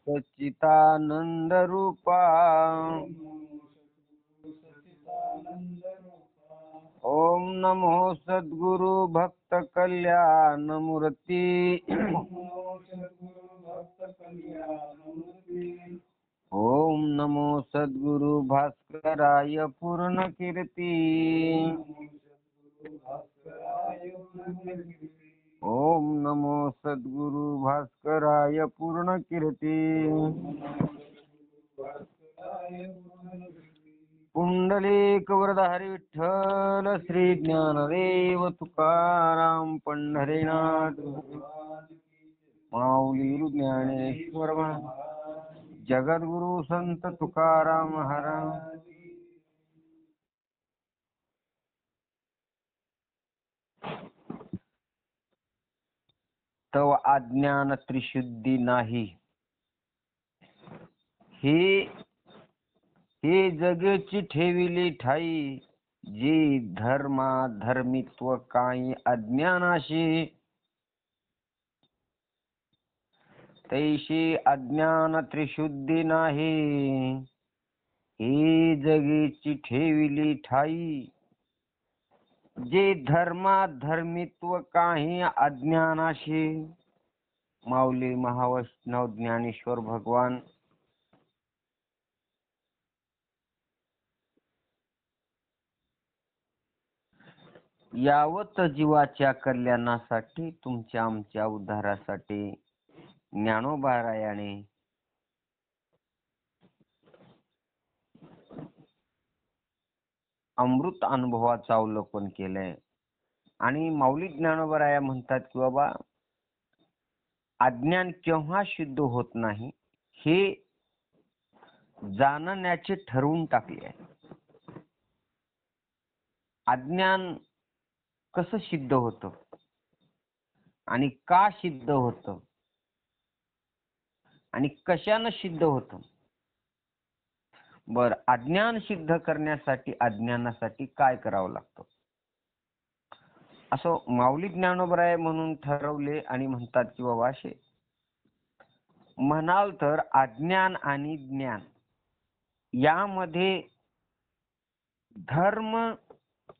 सच्चिदानंद रूपा ओम नमो सद्गुरु भक्त कल्याण मूर्ती ओम नमो सद्गुरु भास्कराय पूर्ण कीर्ती ओम नमो सद्गुरु भास्कराय पूर्ण कीर्ती पुंडलिक वरदाहरी विठ्ठल श्री ज्ञानदेव तुकाराम पंढरीनाथ माऊली ज्ञानेश्वर जगद्गुरु संत तुकाराम महाराज. तव अज्ञान त्रिशुद्धी नाही, हे जगेची ठेविली ठाई, जी धर्मा धर्मित्व काही अज्ञानाशी, तैशी अज्ञान त्रिशुद्धी नाही. ही जगेची ठेविली ठाई, जे धर्मा धर्मित्व काही अज्ञानाशी. माऊली महावैष्णव ज्ञानेश्वर भगवान. यावत जीवाच्या कल्याणासाठी, तुमच्या आमच्या उद्धारासाठी ज्ञानोबारायाने अमृत अनुभवाचं अवलोकन केलंय. आणि माऊली ज्ञानोबाराया म्हणतात की बाबा, अज्ञान केव्हा शुद्ध होत नाही हे जाणण्याचे ठरवून टाकले आहे. अज्ञान कसं सिद्ध होतं आणि का सिद्ध होतं आणि कशानं सिद्ध होतं. बर, अज्ञान सिद्ध करण्यासाठी अज्ञानासाठी काय करावं लागतं असं माऊली ज्ञानोबराय म्हणून ठरवले. आणि म्हणतात की बाबा, असे म्हणाल तर अज्ञान आणि ज्ञान यामध्ये धर्म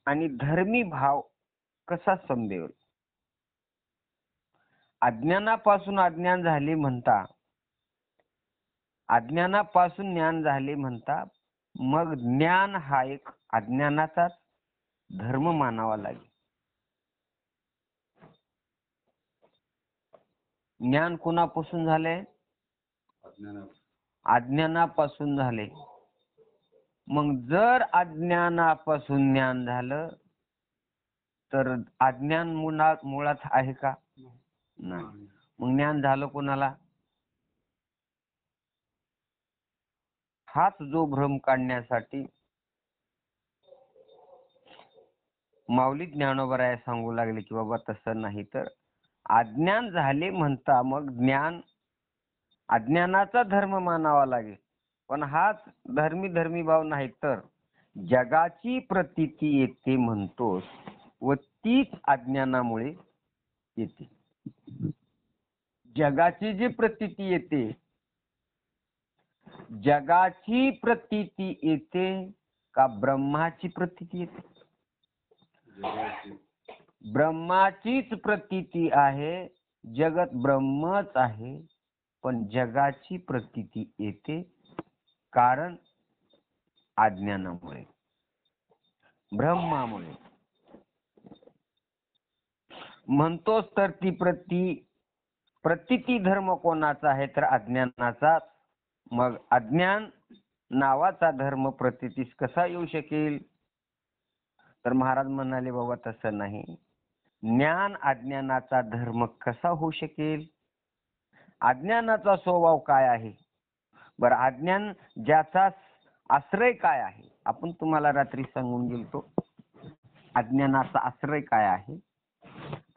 आणि धर्मी भाव कसा समजेल. अज्ञानापासून अज्ञान झाले म्हणता, अज्ञानापासून ज्ञान झाले म्हणता, मग ज्ञान हा एक अज्ञानाचाच धर्म मानावा लागेल. ज्ञान कोणापासून झाले? अज्ञानापासून झाले. मग जर अज्ञानापासून ज्ञान झालं तर अज्ञान मुळात आहे का? नाही. मग ज्ञान झालं कोणाला? हाच जो भ्रम काढण्यासाठी माऊली ज्ञानोबराय सांगू लागले की बाबा तसं नाही, तर अज्ञान झाले म्हणता मग ज्ञान अज्ञानाचा धर्म मानावा लागेल. पण हाच धर्मी भाव नाही, तर जगाची प्रतीती येते म्हणतोस व तीच अज्ञानामुळे येते. जगाची जी प्रतीती येते, जगाची प्रतीती येते का ब्रह्माची प्रतीती येते? ब्रह्माचीच प्रतीती आहे. जगत ब्रह्मच आहे, पण जगाची प्रतीती येते कारण अज्ञानामुळे, ब्रह्मामुळे. म्हणतोस तर ती प्रतीती धर्म कोणाचा आहे? तर अज्ञानाचा. मग अज्ञान नावाचा धर्म प्रतीतीस कसा येऊ शकेल? तर महाराज म्हणाले बाबा तसं नाही. ज्ञान अज्ञानाचा धर्म कसा होऊ शकेल? अज्ञानाचा स्वभाव काय आहे? बरं, अज्ञान ज्याचा आश्रय काय आहे? आपण तुम्हाला रात्री सांगून गेलतो अज्ञानाचा आश्रय काय आहे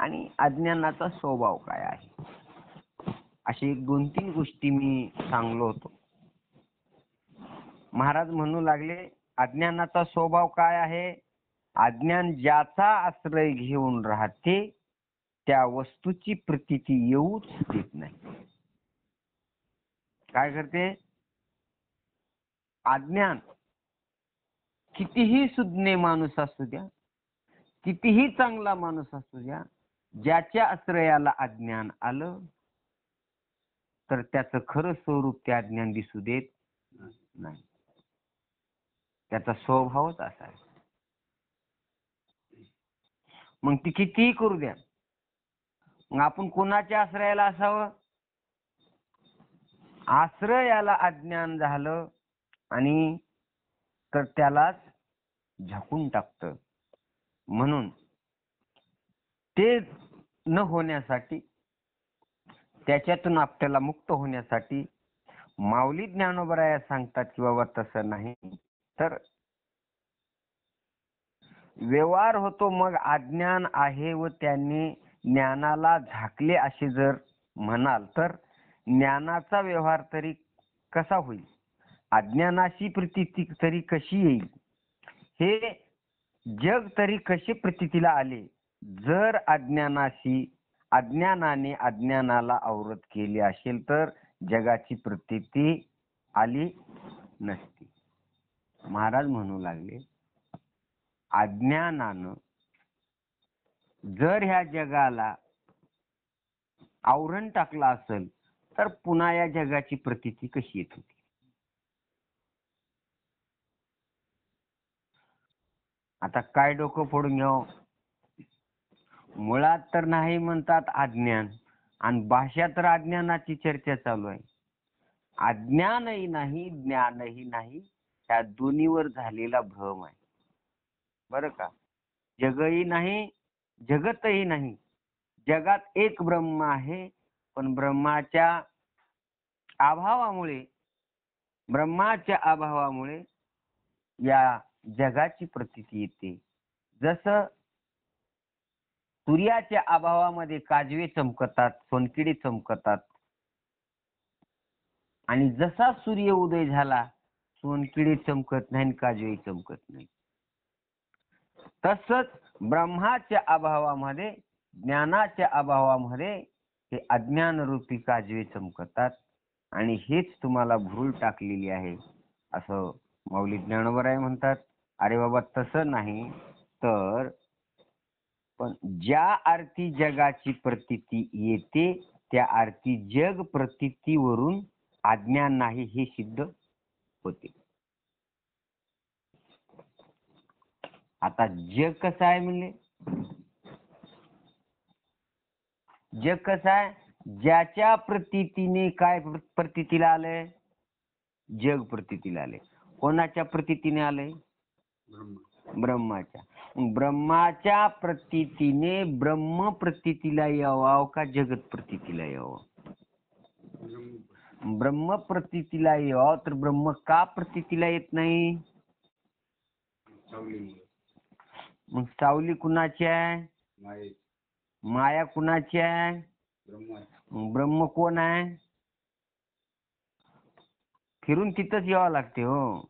आणि अज्ञानाचा स्वभाव काय आहे. अशी 2-3 गोष्टी मी सांगलो होतो. महाराज म्हणू लागले, अज्ञानाचा स्वभाव काय आहे? अज्ञान ज्याचा आश्रय घेऊन राहते त्या वस्तूची प्रतीती येऊच देत नाही. काय करते? अज्ञान कितीही सुज्ञ माणूस असू द्या, कितीही चांगला माणूस असू द्या, ज्याच्या आश्रयाला अज्ञान आलं तर त्याचं खरं स्वरूप ते अज्ञान दिसू देत नाही. त्याचा स्वभावच असा आहे. मग ती कितीही करू द्या. मग आपण कोणाच्या आश्रयाला असावं? आश्रयाला अज्ञान झालं आणि तर त्यालाच झाकून टाकतं. म्हणून ते न होण्यासाठी, त्याच्यातून आपल्याला मुक्त होण्यासाठी माऊली ज्ञानोबराया सांगतात की बाबा तसं नाही, तर व्यवहार होतो. मग अज्ञान आहे व त्यांनी ज्ञानाला झाकले असे जर म्हणाल तर ज्ञानाचा व्यवहार तरी कसा होईल? अज्ञानाशी प्रतीती तरी कशी येईल? हे जग तरी कसे प्रतीतीला आले जर अज्ञानाने अज्ञानाला आवृत केले असेल तर जगाची प्रतीती आली नसती. महाराज म्हणू लागले, अज्ञानानं जर ह्या जगाला आवरण टाकलं असेल तर पुन्हा या जगाची प्रतीती कशी येत होती? आता काय डोकं फोडून घ्यावं? मुळात तर नाही म्हणतात अज्ञान, आणि भाषा तर अज्ञानाची चर्चा चालू आहे. अज्ञानही नाही, ज्ञानही नाही, त्या दोन्हीवर झालेला भ्रम आहे. बरं का? जगही नाही, जगतही नाही. जगात एक ब्रह्म आहे, पण ब्रह्माच्या अभावामुळे या जगाची प्रतीती येते. जसं सूर्याच्या अभावामध्ये काजवे चमकतात, सोनकिडे चमकतात, आणि जसा सूर्य उदय झाला सोनकिडे चमकत नाही, काजवे चमकत नाही. तसंच ब्रह्माच्या अभावामध्ये, ज्ञानाच्या अभावामध्ये हे अज्ञान रूपी काजवे चमकतात, आणि हेच तुम्हाला भूल टाकलेली आहे असं माऊली ज्ञानोबराय म्हणतात. अरे बाबा तसं नाही, तर पण ज्या अर्थी जगाची प्रतीती येते त्या अर्थी जग प्रतीतीवरून अज्ञान नाही हे सिद्ध होते. आता जग कसं आहे म्हणले? जग कसं आहे? ज्याच्या प्रतीतीने काय प्रतीतीला आलंय? जग प्रतीतीला आले. कोणाच्या प्रतीतीने आलंय? ब्रह्माच्या. ब्रह्माच्या प्रतीतीने ब्रह्म प्रतीतीला यावं का जगत प्रतीतीला यावं? ब्रह्म प्रतीतीला यावं तर ब्रह्म का प्रतीतीला येत नाही? मग सावली कुणाची आहे? माया कुणाची आहे? ब्रह्म कोण आहे? फिरून तिथंच यावं लागते हो.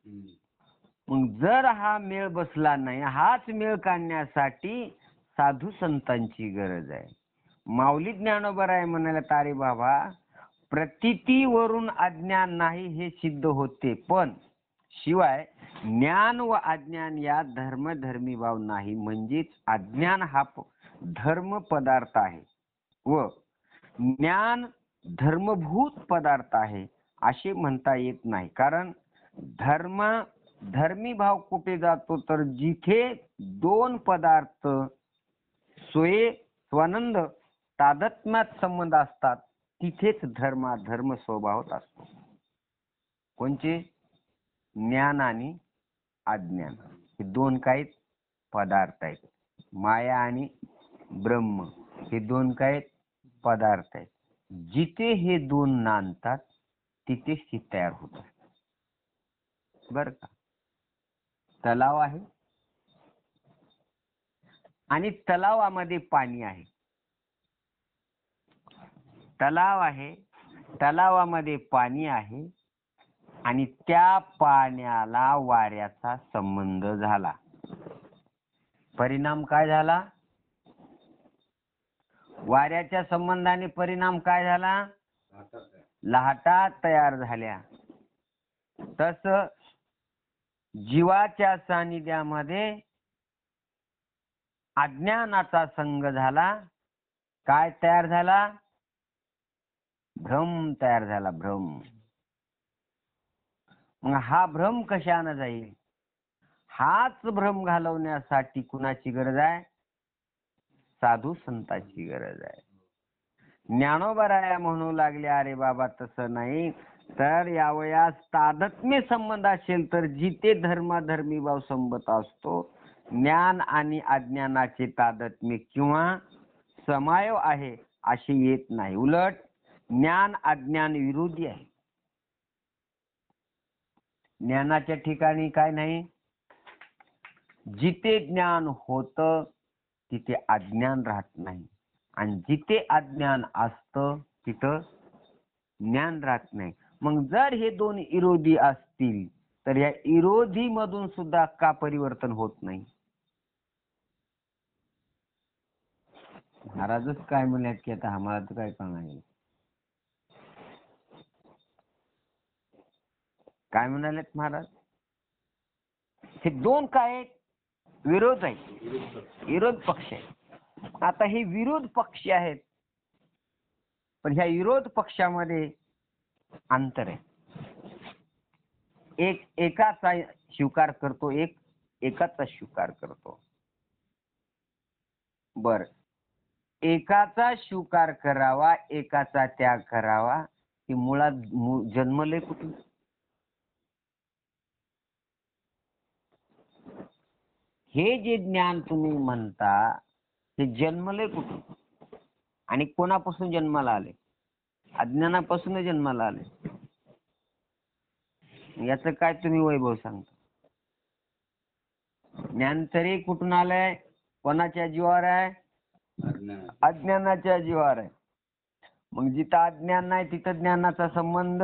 मग जर हा मेळ बसला नाही, हाच मेळ काढण्यासाठी साधू संतांची गरज आहे. माऊली ज्ञानोबराय म्हणाले, तारे बाबा प्रतीतीवरून अज्ञान नाही हे सिद्ध होते, पण शिवाय ज्ञान व अज्ञान या धर्मधर्मी भाव नाही. म्हणजेच अज्ञान हा धर्म पदार्थ आहे व ज्ञान धर्मभूत पदार्थ आहे असे म्हणता येत नाही. कारण धर्मी भाव कुठे जातो तर जिथे दोन पदार्थ स्वानंद तादात्म्यात संबंध असतात तिथेच धर्म स्वभावात असतो. कोणचे? ज्ञान आणि अज्ञान हे दोन काही पदार्थ आहेत. माया आणि ब्रह्म हे दोन काही पदार्थ आहेत. जिथे हे दोन नांदतात तिथे ती तयार होतात. बर का? तलाव आहे आणि तलावामध्ये पाणी आहे. तलाव आहे, तलावामध्ये पाणी आहे, आणि त्या पाण्याला वाऱ्याचा संबंध झाला. परिणाम काय झाला? वाऱ्याच्या संबंधाने परिणाम काय झाला? लाटा तयार झाल्या, तस जीवाच्या सानिध्यामध्ये अज्ञानाचा संग झाला. काय तयार झाला? भ्रम तयार झाला, भ्रम. मग हा भ्रम कशाने जाईल? हाच भ्रम घालवण्यासाठी कुणाची गरज आहे? साधू संतांची गरज आहे. ज्ञानोबराया म्हणू लागले, अरे बाबा तसं नाही, तर यावयास तादात्म्य संबंध असेल तर जिथे धर्माधर्मी भाव संबंध असतो, ज्ञान आणि अज्ञानाचे तादात्म्य किंवा समाय आहे असे येत नाही. उलट ज्ञान अज्ञान विरोधी आहे. ज्ञानाच्या ठिकाणी काय नाही? जिथे ज्ञान होतं तिथे अज्ञान राहत नाही, आणि जिथे अज्ञान असतं तिथं ज्ञान राहत नाही. मग जर हे दोन विरोधी असतील तर या विरोधी मधून सुद्धा का परिवर्तन होत नाही? महाराजच काय म्हणतात की आता आम्हाला तर काय कळणार. काय म्हणालेत महाराज? हे दोन काय आहेत? विरोध आहे, विरोध पक्ष आहे. आता हे विरोध पक्ष आहेत, पण ह्या विरोध पक्षामध्ये अंतर आहे. एक एकाचा स्वीकार करतो, एक एकाचा स्वीकार करतो. बर, एकाचा स्वीकार करावा, एकाचा त्याग करावा, ही मुळात जन्मले कुठून? हे जे ज्ञान तुम्ही म्हणता ते जन्मले कुठून आणि कोणापासून जन्माला आले? अज्ञानापासून जन्माला आले. याचं काय तुम्ही वैभव सांगता? ज्ञान तरी कुठून आलंय? कोणाच्या जीवावर आहे? अज्ञानाच्या जीवावर आहे. मग जिथं अज्ञान नाही तिथं ज्ञानाचा संबंध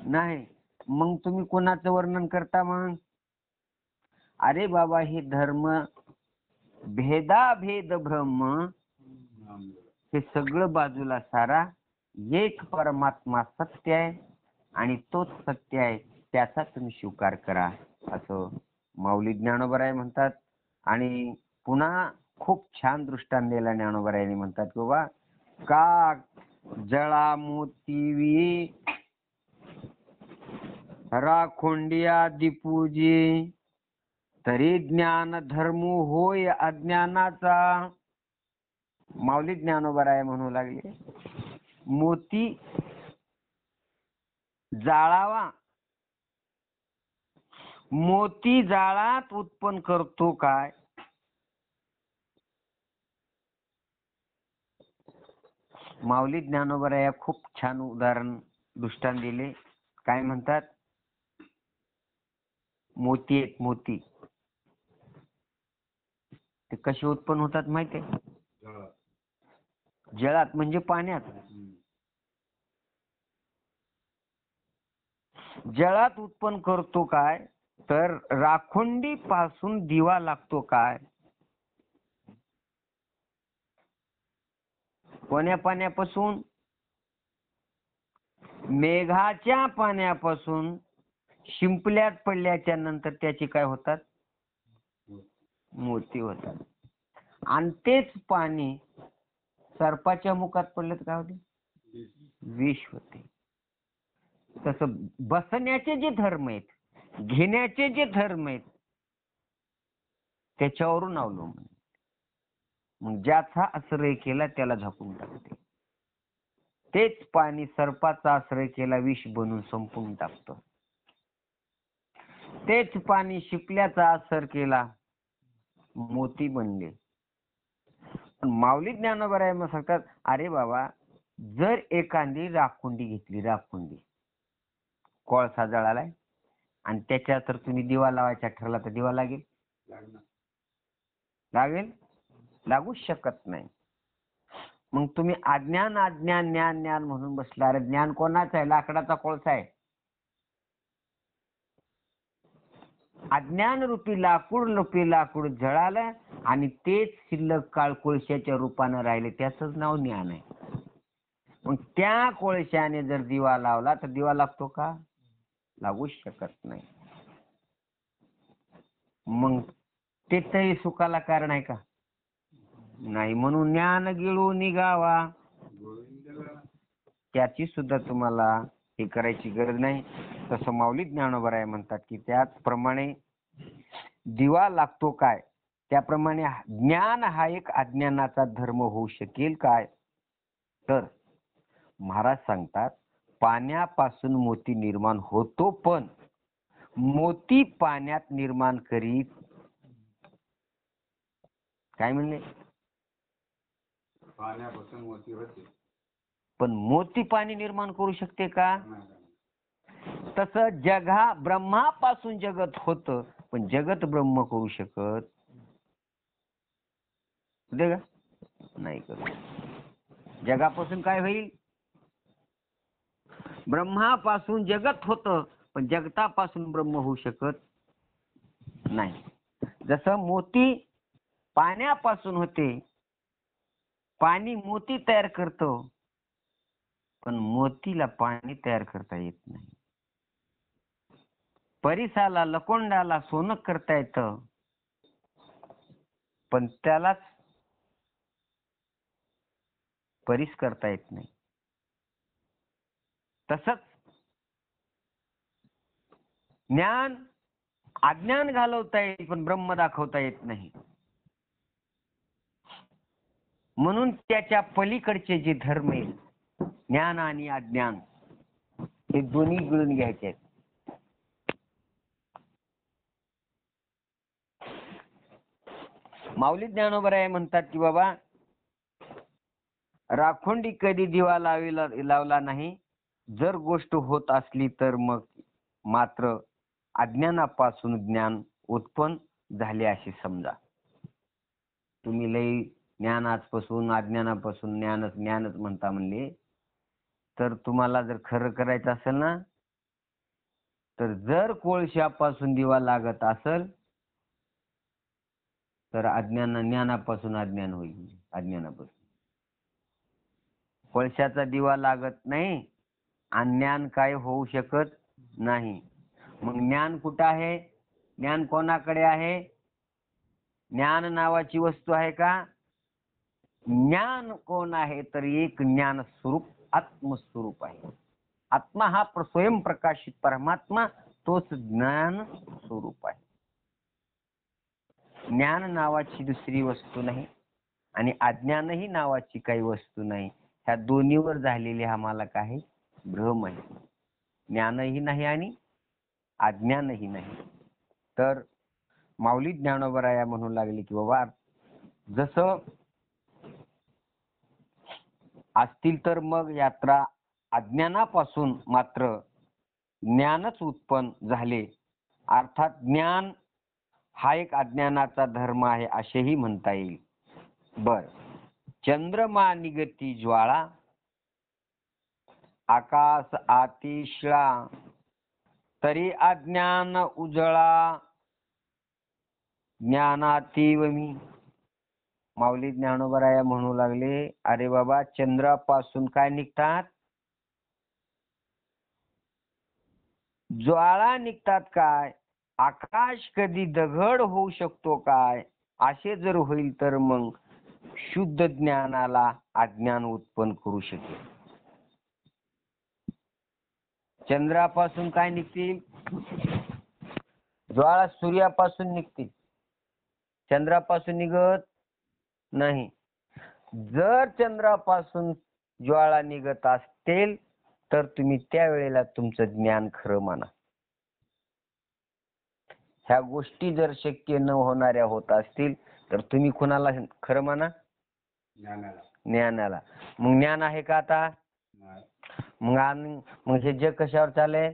नाही. मग तुम्ही कोणाचं वर्णन करता? मग अरे बाबा हे धर्म भेदाभेद भ्रम हे सगळं बाजूला सारा, एक परमात्मा सत्य आहे आणि तोच सत्य आहे, त्याचा तुम्ही स्वीकार करा असं माऊली ज्ञानोबराय म्हणतात. आणि पुन्हा खूप छान दृष्टांत दिला ज्ञानोबरायांनी. म्हणतात की बाबा, का जळा मोतीवी राखोंडिया दीपूजी, तरी ज्ञान धर्म होय अज्ञानाचा. माऊली ज्ञानोबराय म्हणू लागले, मोती जाळावा, मोती जाळात उत्पन्न करतो काय? माऊली ज्ञानोबराया खूप छान उदाहरण दृष्टांत दिले. काय म्हणतात? मोती आहेत, मोती ते कसे उत्पन्न होतात माहितीये? जळात म्हणजे पाण्यात. जळात उत्पन्न करतो काय? तर राखोंडी पासून दिवा लागतो काय? कोण्या पाण्यापासून? मेघाच्या पाण्यापासून. शिंपल्यात पडल्याच्या नंतर त्याचे काय होतात? मोती होतात. आणि तेच पाणी सर्पाच्या मुखात पडलं तर काय होते? विष होते. तसं बसण्याचे जे धर्म आहेत, घेण्याचे जे धर्म आहेत, त्याच्यावरून अवलंबून. मग ज्याचा आश्रय केला त्याला झाकून टाकते. तेच पाणी सर्पाचा आश्रय केला विष बनून संपून टाकतं. तेच पाणी शिपल्याचा आश्रय केला मोती बनले. माऊली ज्ञानोबराय मग सांगतात, अरे बाबा, जर एखादी राखुंडी घेतली, राखुंडी कोळसा जळालाय आणि त्याच्यात तर तुम्ही दिवा लावायचा ठरला तर दिवा लागेल? लागेल? लागू शकत नाही. मग तुम्ही अज्ञान अज्ञान ज्ञान ज्ञान म्हणून बसला. अरे ज्ञान कोणाचं आहे? लाकडाचा कोळसा आहे. अज्ञान रूपी लाकूड जळालं आणि तेच शिल्लक काळ कोळशाच्या रूपानं राहिले, त्याच नाव ज्ञान आहे. मग त्या कोळशाने जर दिवा लावला तर दिवा लागतो का? लागूच शकत नाही. मग तेथही सुखाला कारण आहे का? नाही. म्हणून ज्ञान गिळू निघावा, त्याची सुद्धा तुम्हाला हे करायची गरज नाही. तसं माऊली ज्ञानोबराय म्हणतात की त्याचप्रमाणे दिवा लागतो काय, त्याप्रमाणे ज्ञान हा एक अज्ञानाचा धर्म होऊ शकेल काय? तर महाराज सांगतात पाण्यापासून मोती निर्माण होतो, पण मोती पाण्यात निर्माण करीत. काय म्हणले? पाण्यापासून मोती होते, पण मोती पाणी निर्माण करू शकते का? तसं ब्रह्मापासून जगत होतं, पण जगत ब्रह्म करू शकत का? नाही करू. जगापासून काय होईल? ब्रह्मापासून जगत होतं, पण जगतापासून ब्रह्म होऊ शकत नाही. जसं मोती पाण्यापासून होते, पाणी मोती तयार करतो, पण मोतीला पाणी तयार करता येत नाही. परिसाला लकोंडाला सोनं करता येतं, पण त्यालाच परीस करता येत नाही. तसंच ज्ञान अज्ञान घालवता येईल, पण ब्रह्म दाखवता येत नाही. म्हणून त्याच्या पलीकडचे जे धर्म आहे, ज्ञान आणि अज्ञान, हे दोन्ही गिळून घ्यायचे आहेत. माऊली ज्ञानोबराय म्हणतात की बाबा, राखोंडी कधी दिवा लावला नाही, जर गोष्ट होत असली तर मग मात्र अज्ञानापासून ज्ञान उत्पन्न झाले असे समजा. तुम्ही लई ज्ञानापासून अज्ञानापासून ज्ञानच म्हणता म्हणले, तर तुम्हाला जर खरं करायचं असेल ना, तर जर कोळशापासून दिवा लागत असेल तर ज्ञानापासून अज्ञान होईल. अज्ञानापासून कोळशाचा दिवा लागत नाही आणि ज्ञान काय होऊ शकत नाही. मग ज्ञान कुठं आहे? ज्ञान कोणाकडे आहे? ज्ञान नावाची वस्तू आहे का? ज्ञान कोण आहे? तर एक ज्ञान स्वरूप आत्मस्वरूप आहे. आत्मा हा स्वयंप्रकाशित परमात्मा, तोच ज्ञान स्वरूप आहे. ज्ञान नावाची दुसरी वस्तू नाही आणि अज्ञानही नावाची काही वस्तू नाही. ह्या दोन्हीवर झालेले आम्हाला काय भ्रम आहे. ज्ञानही नाही आणि अज्ञानही नाही. तर माऊली ज्ञानोबराया म्हणू लागले की बाबा, जसं असतील तर मग यात्रा अज्ञानापासून मात्र ज्ञानच उत्पन्न झाले, अर्थात ज्ञान हा एक अज्ञानाचा धर्म आहे असेही म्हणता येईल. बर, चंद्रमा निगती ज्वाळा, आकाश आतिशळा, तरी अज्ञान उजळा, ज्ञानातीव मी. माऊली ज्ञानोबराया म्हणू लागले, अरे बाबा, चंद्रापासून काय निघतात? ज्वाळा निघतात काय? आकाश कधी दगड होऊ शकतो काय? असे जर होईल तर मग शुद्ध ज्ञानाला अज्ञान उत्पन्न करू शकेल. चंद्रापासून काय निघतील? ज्वाळा सूर्यापासून निघतील, चंद्रापासून निघत नाही. जर चंद्रापासून ज्वाळा निघत असतील तर तुम्ही त्यावेळेला तुमचं ज्ञान खरं माना. ह्या गोष्टी जर शक्य न होणाऱ्या होत असतील तर तुम्ही कुणाला खरं माना? ज्ञानाला. मग ज्ञान आहे का आता? मग हे जग कशावर चालले?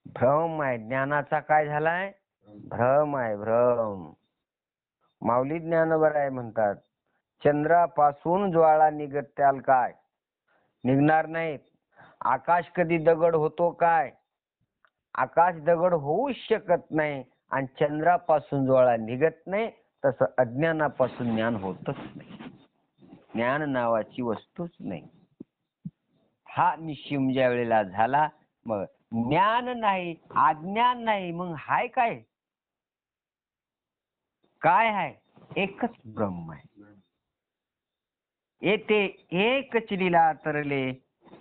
भ्रम आहे. ज्ञानाचा काय झालाय? भ्रम आहे, भ्रम. माऊली ज्ञानोबराय म्हणतात, चंद्रापासून ज्वाळा निघत त्याल काय? निघणार नाहीत. आकाश कधी दगड होतो काय? आकाश दगड होऊच शकत नाही. आणि चंद्रापासून ज्वाळा निघत नाही, तसं अज्ञानापासून ज्ञान होतच नाही. ज्ञान नावाची वस्तूच नाही. हा निश्चय ज्या वेळेला झाला, मग ज्ञान नाही, अज्ञान नाही, मग हाय काय? काय आहे? एकच ब्रह्म आहे. येते एकच लीला तरले,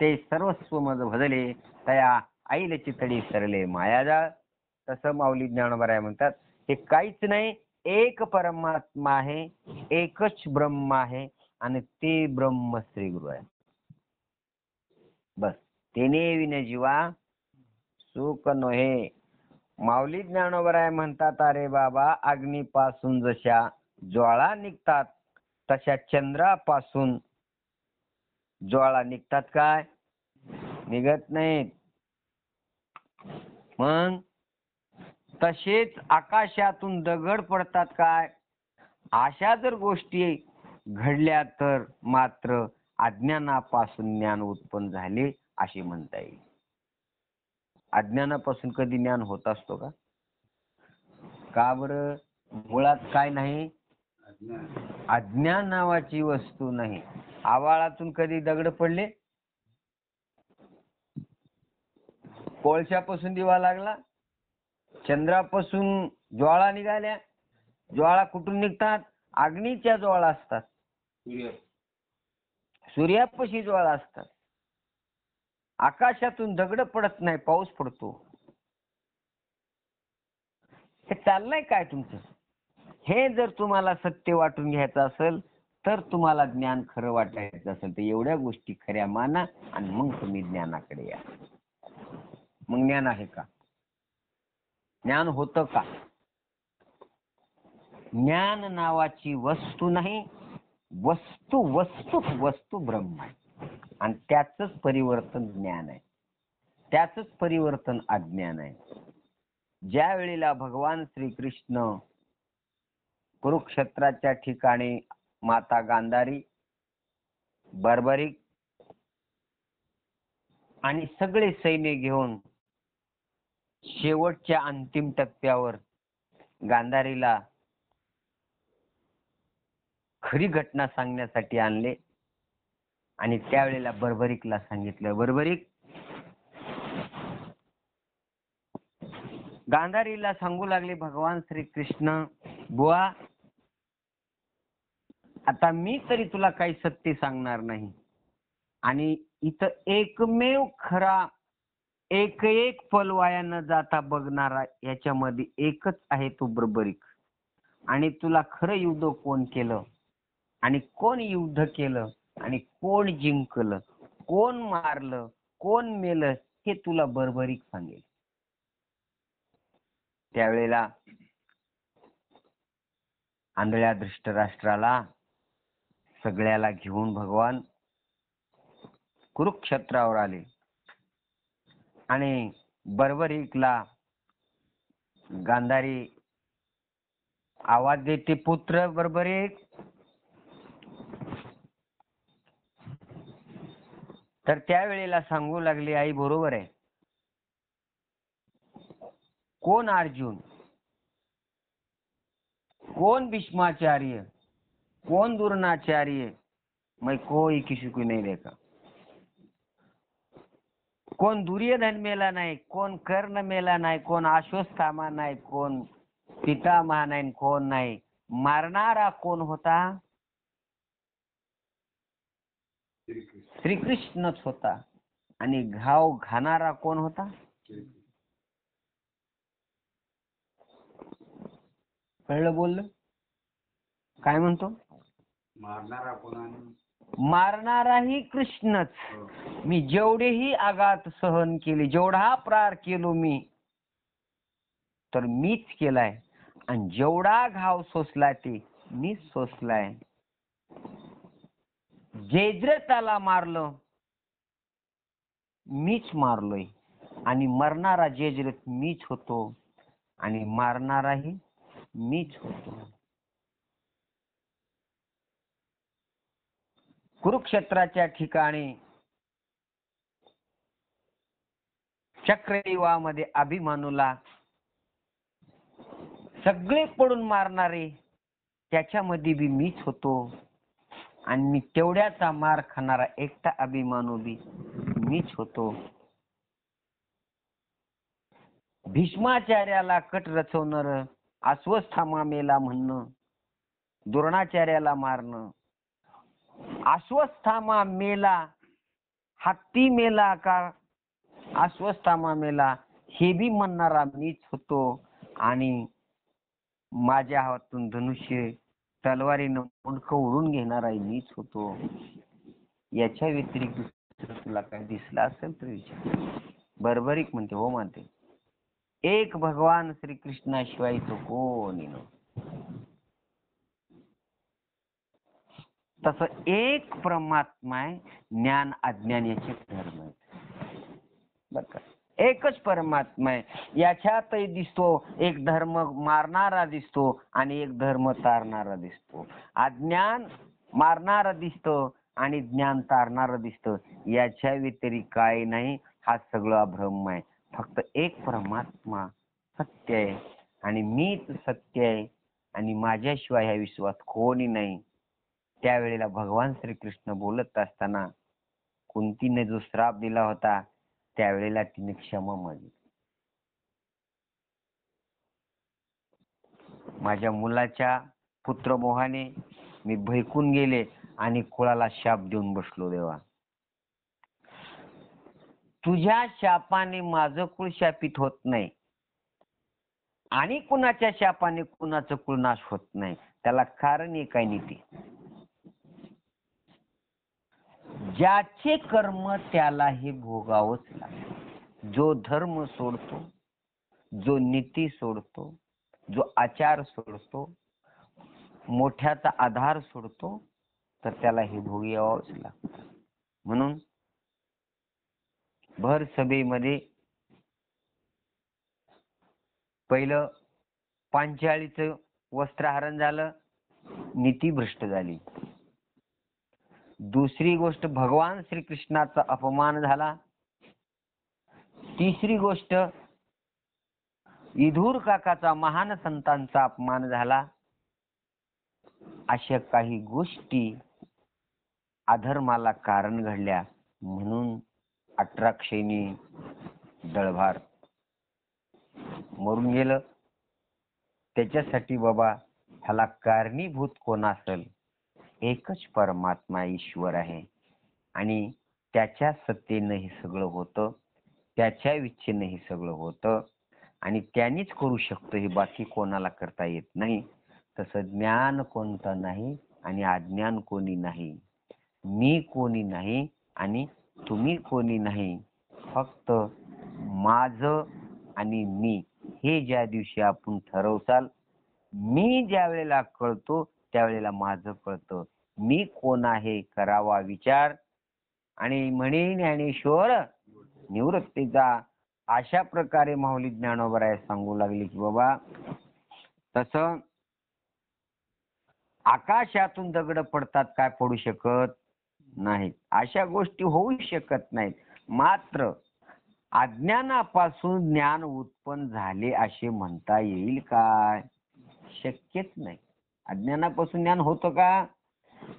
ते सर्वस्व मज भजले, तया आईले चितळी सरले मायाजाळ. तसं माऊली ज्ञानोबा म्हणतात, हे काहीच नाही, एक परमात्मा आहे, एकच ब्रह्म आहे, आणि ते ब्रह्म श्री गुरु आहे. बस, तेने विन जीवा सुख नोहे. माऊली ज्ञानोबा म्हणतात, अरे बाबा, अग्नीपासून जशा ज्वाळा निघतात, तशा चंद्रापासून ज्वाळा निघतात काय? निघत नाहीत. मग तसेच आकाशातून दगड पडतात काय? अशा जर गोष्टी घडल्या तर मात्र अज्ञानापासून ज्ञान उत्पन्न झाले असे म्हणता येईल. अज्ञानापासून कधी ज्ञान होत असतो का? का बरं? मुळात काय नाही, अज्ञान नावाची वस्तू नाही. आवाळातून कधी दगड पडले? कोळशापासून दिवा लागला? चंद्रापासून ज्वाळा निघाल्या? ज्वाळा कुठून निघतात? अग्नीच्या ज्वाळा असतात. सूर्यापाशी ज्वाळा असतात. आकाशातून दगड पडत नाही, पाऊस पडतो. हे चाललंय काय तुमचं? हे जर तुम्हाला सत्य वाटून घ्यायचं असेल, तर तुम्हाला ज्ञान खरं वाटायचं असेल तर एवढ्या गोष्टी खऱ्या माना, आणि मग तुम्ही ज्ञानाकडे या. मग ज्ञान आहे का? ज्ञान होतं का? ज्ञान नावाची वस्तू नाही, वस्तू वस्तू वस्तू ब्रह्म आहे, आणि त्याचंच परिवर्तन ज्ञान आहे, त्याचंच परिवर्तन अज्ञान आहे. ज्या वेळेला भगवान श्रीकृष्ण कुरुक्षेत्राच्या ठिकाणी माता गांधारी, बर्बरिक आणि सगळे सैन्य घेऊन शेवटच्या अंतिम टप्प्यावर गांधारीला खरी घटना सांगण्यासाठी आणले, आणि त्यावेळेला बर्बरिकला सांगितलं, बर्बरिक, गांधारीला सांगू लागले भगवान श्रीकृष्ण, बुवा, आता मी तरी तुला काही सत्य सांगणार नाही, आणि इथं एकमेव खरा, एक एक पल वाया न जाता बघणारा याच्यामध्ये एकच आहे, तो बर्बरिक. आणि तुला खरं युद्ध कोण केलं, आणि कोण युद्ध केलं, आणि कोण जिंकलं, कोण मारलं, कोण मेलं, हे तुला बर्बरिक सांगेल. त्यावेळेला आंधळ्या धृष्टराष्ट्राला सगळ्याला घेऊन भगवान कुरुक्षेत्रावर आले, आणि बर्बरिकला गांधारी आवाज देते, पुत्र बर्बरिक. तर त्यावेळेला सांगू लागले, आई बरोबर आहे. कोण अर्जुन, कौन भीष्माचार्य, कौन द्रोणाचार्य, मैं कोई किसी को नहीं देखा. कोण दुर्योधन मेला नाही, कोण कर्ण मेला नाही, कोण अश्वत्थामा नाही, कोण पितामह नाही, कोण नाही. मारणारा कोण होता? श्रीकृष्णच होता. आणि घाव घाणारा कोण होता? कळलं बोललं? काय म्हणतो? मारणारा कोण? मारणाराही कृष्णच. मी जेवढेही आघात सहन केले, जेवढा प्रार केलो मी, तर मीच केलाय, आणि जेवढा घाव सोसलाय ते मीच सोसलाय. जयद्रथाला मारलं, मीच मारलोय, आणि मरणारा जयद्रथ मीच होतो, आणि मारणाराही मीच होतो. कुरुक्षेत्राच्या ठिकाणी चक्रव्यूहामध्ये अभिमन्यूला सगळे पडून मारणारे, त्याच्यामध्ये बी मीच होतो, आणि तेवढ्याचा मार खाणारा एकटा अभिमानू बी मीच होतो. भीष्माचार्याला कट रचवणार, अश्वस्थामा मेला म्हणणं, द्रोणाचार्याला मारणं, अश्वस्थामा मेला, हत्ती मेला का अश्वस्थामा मेला हे बी म्हणणारा मीच होतो. आणि माझ्या हातून धनुष्य तलवारीनं मुंडकं ओढून घेणारा मीच होतो. याच्या व्यतिरिक्त दुसरं तुला काय दिसला असेल तर विचार. बरोबरीक म्हणते, हो म्हणते, एक भगवान श्रीकृष्णाशिवाय तो कोणी नव्हता. तसं एक परमात्मा आहे, ज्ञान अज्ञान याचे धर्म आहेत. बर का, एकच परमात्मा आहे. याच्यातही दिसतो एक धर्म मारणारा दिसतो आणि एक धर्म तारणारा दिसतो. अज्ञान मारणारा दिसतो आणि ज्ञान तारणारं दिसतं. याच्या व्यतिरिक्त काही नाही. हा सगळा भ्रम आहे. फक्त एक परमात्मा सत्य आहे आणि मीच सत्य आहे आणि माझ्याशिवाय ह्या विश्वात कोणी नाही. त्यावेळेला भगवान श्रीकृष्ण बोलत असताना कुंतीने जो श्राप दिला होता त्यावेळेला तिने क्षमा मागितली. माझ्या मुलाच्या पुत्रमोहाने मी भयकून गेले आणि कुळाला शाप देऊन बसलो. देवा, तुझ्या शापाने माझं कुळ शापित होत नाही आणि कुणाच्या शापाने कुणाचं कुळ नाश होत नाही. त्याला कारण एक आहे, नीती. ज्याचे कर्म त्याला हे भोगावंच लागतं. जो धर्म सोडतो, जो नीती सोडतो, जो आचार सोडतो, मोठ्याचा आधार सोडतो, तर त्याला हे भोगावंच लागतं. म्हणून भर सभेमध्ये पहिलं पांचाळीचं वस्त्रहरण झालं, नीती भ्रष्ट झाली. दुसरी गोष्ट भगवान श्रीकृष्णाचा अपमान झाला. तिसरी गोष्ट विधूर काकाचा महान संतांचा अपमान झाला. अशा काही गोष्टी अधर्माला कारण घडल्या. म्हणून 18 क्षणी दळभार मरून गेलं. त्याच्यासाठी बाबा ह्याला कारणीभूत कोण असेल? एकच परमात्मा ईश्वर आहे आणि त्याच्या सत्तेनं हे सगळं होतं, त्याच्या इच्छेनं हे सगळं होतं आणि त्यानेच करू शकतो. हे बाकी कोणाला करता येत नाही. तसं ज्ञान कोणतं नाही आणि अज्ञान कोणी नाही. मी कोणी नाही आणि तुम्ही कोणी नाही. फक्त माझं आणि मी हे ज्या दिवशी आपण ठरवसाल, मी ज्या वेळेला कळतो त्यावेळेला माझं कळतं. मी कोण आहे करावा विचार आणि म्हणे ज्ञानेश्वर निवृत्तीचा. अशा प्रकारे माऊली ज्ञानोबराय सांगू लागली की बाबा तसं आकाशातून दगड पडतात, काय पडू शकत नाहीत. अशा गोष्टी होऊ शकत नाहीत. मात्र अज्ञानापासून ज्ञान उत्पन्न झाले असे म्हणता येईल काय? शक्यच नाही. अज्ञानापासून ज्ञान होतं का?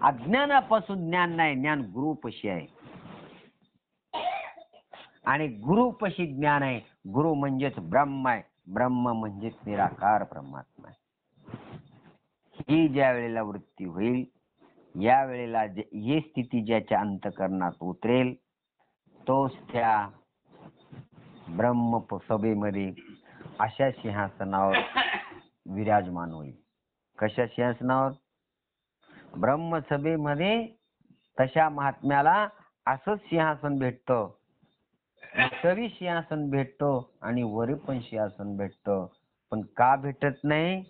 अज्ञानापासून ज्ञान नाही. ज्ञान गुरुपाशी आहे आणि गुरुपाशी ज्ञान आहे. गुरु म्हणजेच ब्रह्म आहे. ब्रह्म म्हणजेच निराकार परमात्मा आहे. ही ज्या वेळेला वृत्ती होईल, या वेळेला ही स्थिती ज्याच्या अंतःकरणात उतरेल, तोच त्या ब्रह्म सभेमध्ये अशा सिंहासनावर विराजमान होईल. कशा सिंहासनावर? ब्रह्मसभेमध्ये तशा महात्म्याला असंच सिंहासन भेटतं. तरी सिंहासन भेटतं आणि वरी पण सिंहासन भेटतं. पण का भेटत नाही?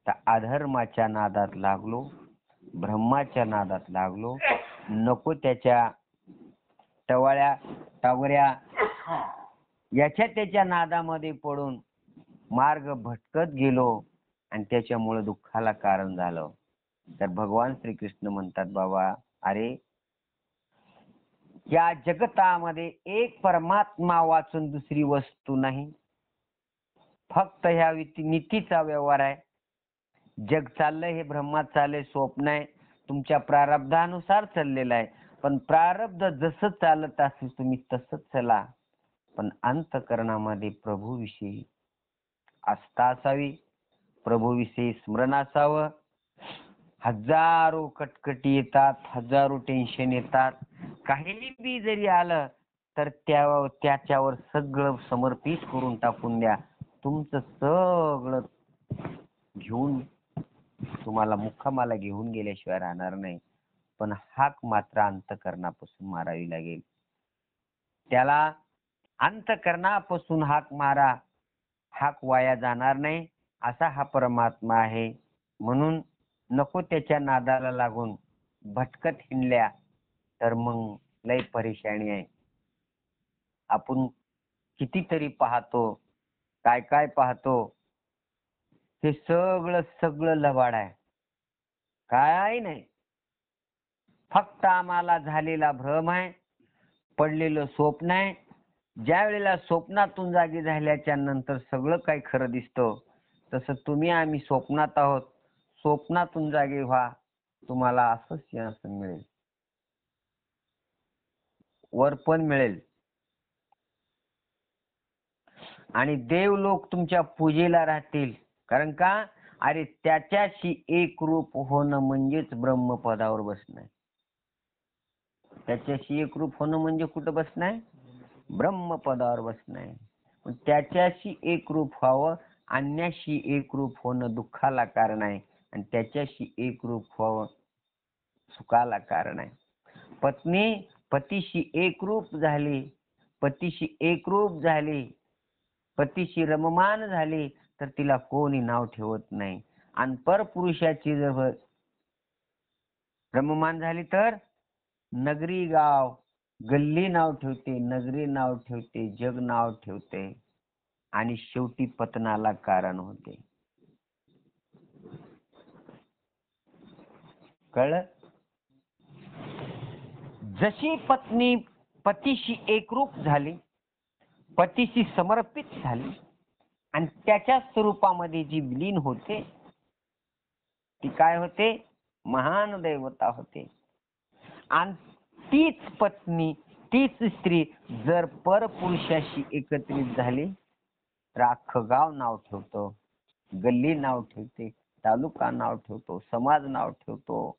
तर अधर्माच्या नादात लागलो, ब्रह्माच्या नादात लागलो, नको त्याच्या टवऱ्या याच्या त्याच्या नादामध्ये पडून मार्ग भटकत गेलो आणि त्याच्यामुळे दुःखाला कारण झालं. तर भगवान श्रीकृष्ण म्हणतात बाबा, अरे या जगतामध्ये एक परमात्मा वाचून दुसरी वस्तू नाही. फक्त ह्या नीतीचा व्यवहार आहे. जग चाललंय हे ब्रह्मात चाललंय, स्वप्न आहे. तुमच्या प्रारब्धानुसार चाललेला आहे. पण प्रारब्ध जसं चालत असेल तुम्ही तसंच चला. पण अंतःकरणामध्ये प्रभूविषयी आस्था असावी, प्रभूविषयी स्मरण असावं. हजारो कटकटी येतात, हजारो टेन्शन येतात, काही बी जरी आलं तर त्याच्यावर सगळं समर्पित करून टाकून द्या. तुमचं सगळं घेऊन तुम्हाला मुक्कामाला घेऊन गेल्याशिवाय राहणार नाही. पण हाक मात्र अंतःकरणापासून मारावी लागेल. त्याला अंतःकरणापासून हाक मारा, हाक वाया जाणार नाही. असा हा परमात्मा आहे. म्हणून नको त्याच्या नादाला लागून भटकत हिंडल्या तर मग लय परेशानी आहे. आपण कितीतरी पाहतो, काय काय पाहतो, हे सगळं सगळं लबाड आहे, काय नाही. फक्त आम्हाला झालेला भ्रम आहे, पडलेलं स्वप्न आहे. ज्या वेळेला स्वप्नातून जागी झाल्याच्या नंतर सगळं काही खरं दिसतं. तसं तुम्ही आम्ही स्वप्नात आहोत. स्वप्नातून जागे व्हा, तुम्हाला असंच सिंहासन मिळेल, वर पण मिळेल. आणि देव लोक तुमच्या पूजेला राहतील. कारण का? अरे त्याच्याशी एक रूप होणं म्हणजेच ब्रह्मपदावर बसणं. त्याच्याशी एक रूप होणं म्हणजे कुठं बसणं आहे? ब्रह्मपदावर बसणं आहे. पण त्याच्याशी एक रूप व्हावं, अन्याशी एक रूप होणं दुःखाला कारण आहे. आणि त्याच्याशी एक रूप व्हावं सुखाला कारण आहे. पत्नी पतीशी एकरूप झाली, पतीशी एकरूप झाली, पतीशी रममान झाली तर तिला कोणी नाव ठेवत नाही. आणि परपुरुषाची जर रममान झाली तर नगरी गाव गल्ली नाव ठेवते, नगरी नाव ठेवते, जग नाव ठेवते आणि शेवटी पतनाला कारण होते. कळलं? जशी पत्नी पतीशी एकरूप झाली, पतीशी समर्पित झाली आणि त्याच्या स्वरूपामध्ये जी विलीन होते ती काय होते? महान दैवता होते. आणि तीच पत्नी तीच स्त्री जर परपुरुषाशी एकत्रित झाली तर अख्खं गाव नाव ठेवतो, गल्ली नाव ठेवते, तालुका नाव ठेवतो, समाज नाव ठेवतो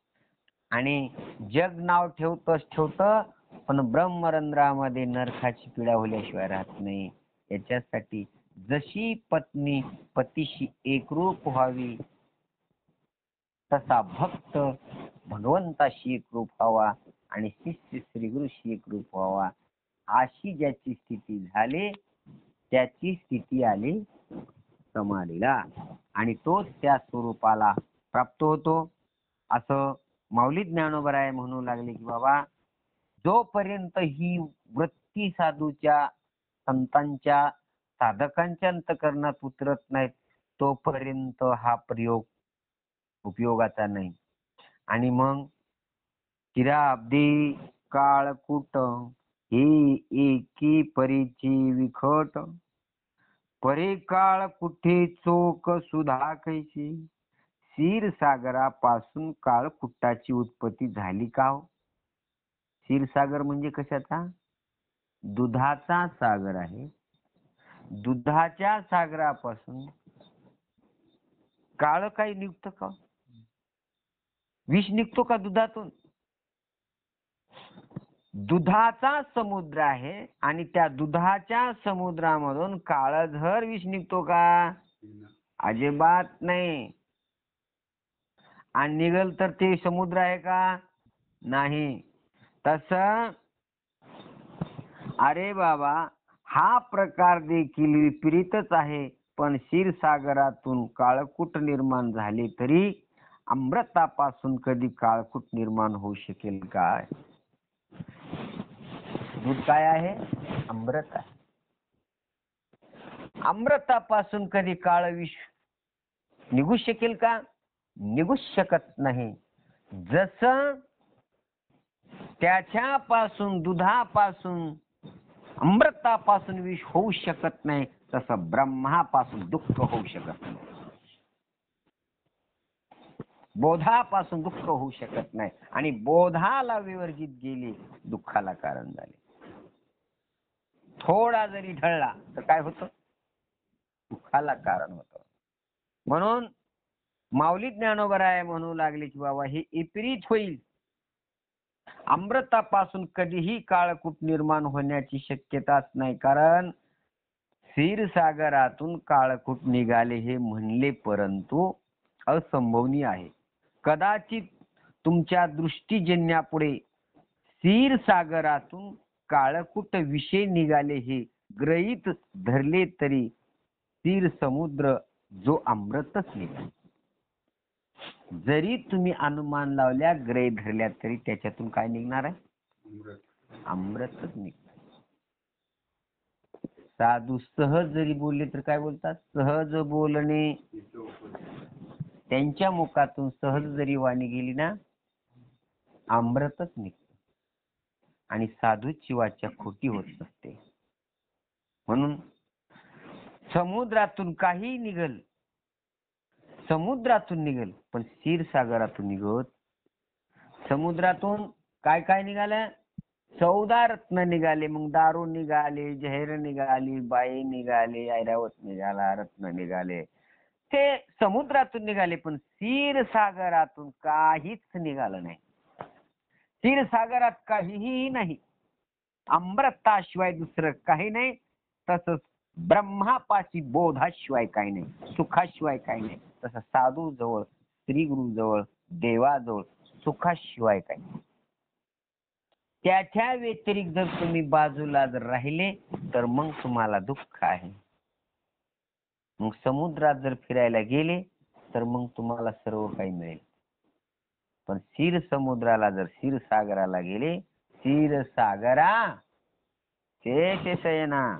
आणि जग नाव ठेवतं. पण ब्रह्मरंध्रामध्ये नरकाची पीडा होल्याशिवाय राहत नाही. याच्यासाठी जशी पत्नी पतीशी एकरूप व्हावी तसा भक्त भगवंताशी एकरूप व्हावा आणि शिष्य श्रीगुरूशी एकरूप व्हावा. अशी ज्याची स्थिती झाली त्याची स्थिती आली समाधीला आणि तोच त्या स्वरूपाला प्राप्त होतो. असं माऊली ज्ञानोबराय म्हणू लागले की बाबा, जोपर्यंत ही वृत्ती साधूच्या संतांच्या साधकांच्या अंतःकरणात उतरत नाहीत तोपर्यंत हा प्रयोग उपयोगाचा नाही. आणि मग चिराब्दी काळकूट ही एकी परीची विखट, परी काळ कुठे चोख सुधा कैसी, क्षीरसागरापासून काळकुट्टाची उत्पत्ती झाली का हो? क्षीरसागर म्हणजे कशाचा? दुधाचा सागर आहे. दुधाच्या सागरापासून काळ काही निघतं का? विष निघतो का दुधातून? दुधाचा समुद्र आहे आणि त्या दुधाच्या समुद्रामधून काळझर विष निघतो का? अजिबात नाही. आणि निघल तर ते समुद्र आहे का? नाही. तसं अरे बाबा, हा प्रकार देखील विपरीतच आहे. पण क्षीरसागरातून काळकूट निर्माण झाले तरी अमृतापासून कधी काळकूट निर्माण होऊ शकेल काय? दूध काय आहे? अमृत आहे. अमृतापासून कधी काळ विष निघू शकेल का? निघू शकत नाही. जसं त्याच्यापासून दुधापासून अमृतापासून विष होऊ शकत नाही तसं ब्रह्मापासून दुःख होऊ शकत नाही. बोधापासून दुःख होऊ शकत नाही आणि बोधाला विवर्जित गेले दुःखाला कारण झाले. थोडा जरी ढळला तर काय होतं? दुःखाला कारण होतं. म्हणून माऊली ज्ञानोबराय म्हणू लागले की बाबा हे विपरीत होईल. अमृतापासून कधीही काळकूट निर्माण होण्याची शक्यताच नाही, कारण क्षीरसागरातून काळकूट निघाले हे म्हणले परंतु असंभवनीय आहे. कदाचित तुमच्या दृष्टीजन्यापुढे क्षीरसागरातून काळकूट विषय निघाले हे गृहीत धरले तरी क्षीर समुद्र जो अमृतच निघाला. जरी तुम्ही अनुमान लावल्या गृहीत धरल्या तरी त्याच्यातून काय निघणार आहे? अमृतच निघणार. साधू सहज जरी बोलले तर काय बोलतात? सहज बोलणे. त्यांच्या मुखातून सहज जरी वाणी गेली ना अमृतच निघतं. आणि साधूची वाचा खोटी होत नसते. म्हणून समुद्रातून काही निघल, समुद्रातून निघल पण क्षीरसागरातून निघत. समुद्रातून काय काय निघालं? 14 रत्न निघाले, मग दारू निघाले, जहर निघाली, बाई निघाले, ऐरावत निघाला, रत्न निघाले, ते समुद्रातून निघाले. पण क्षीरसागरातून काहीच निघालं नाही. क्षीरसागरात काहीही नाही, अमृताशिवाय दुसरं काही नाही. तसंच ब्रह्मापाशी बोधाशिवाय काही नाही, सुखाशिवाय काही नाही. तसं साधू जवळ, श्री गुरु जवळ, देवाजवळ सुखाशिवाय काही नाही. त्याच्या व्यतिरिक्त जर तुम्ही बाजूला जर राहिले तर मग तुम्हाला दुःख आहे. मग समुद्रात जर फिरायला गेले तर मग तुम्हाला सर्व काही मिळेल. पण क्षीर समुद्राला जर क्षीरसागराला गेले, क्षीरसागरा ते शयना,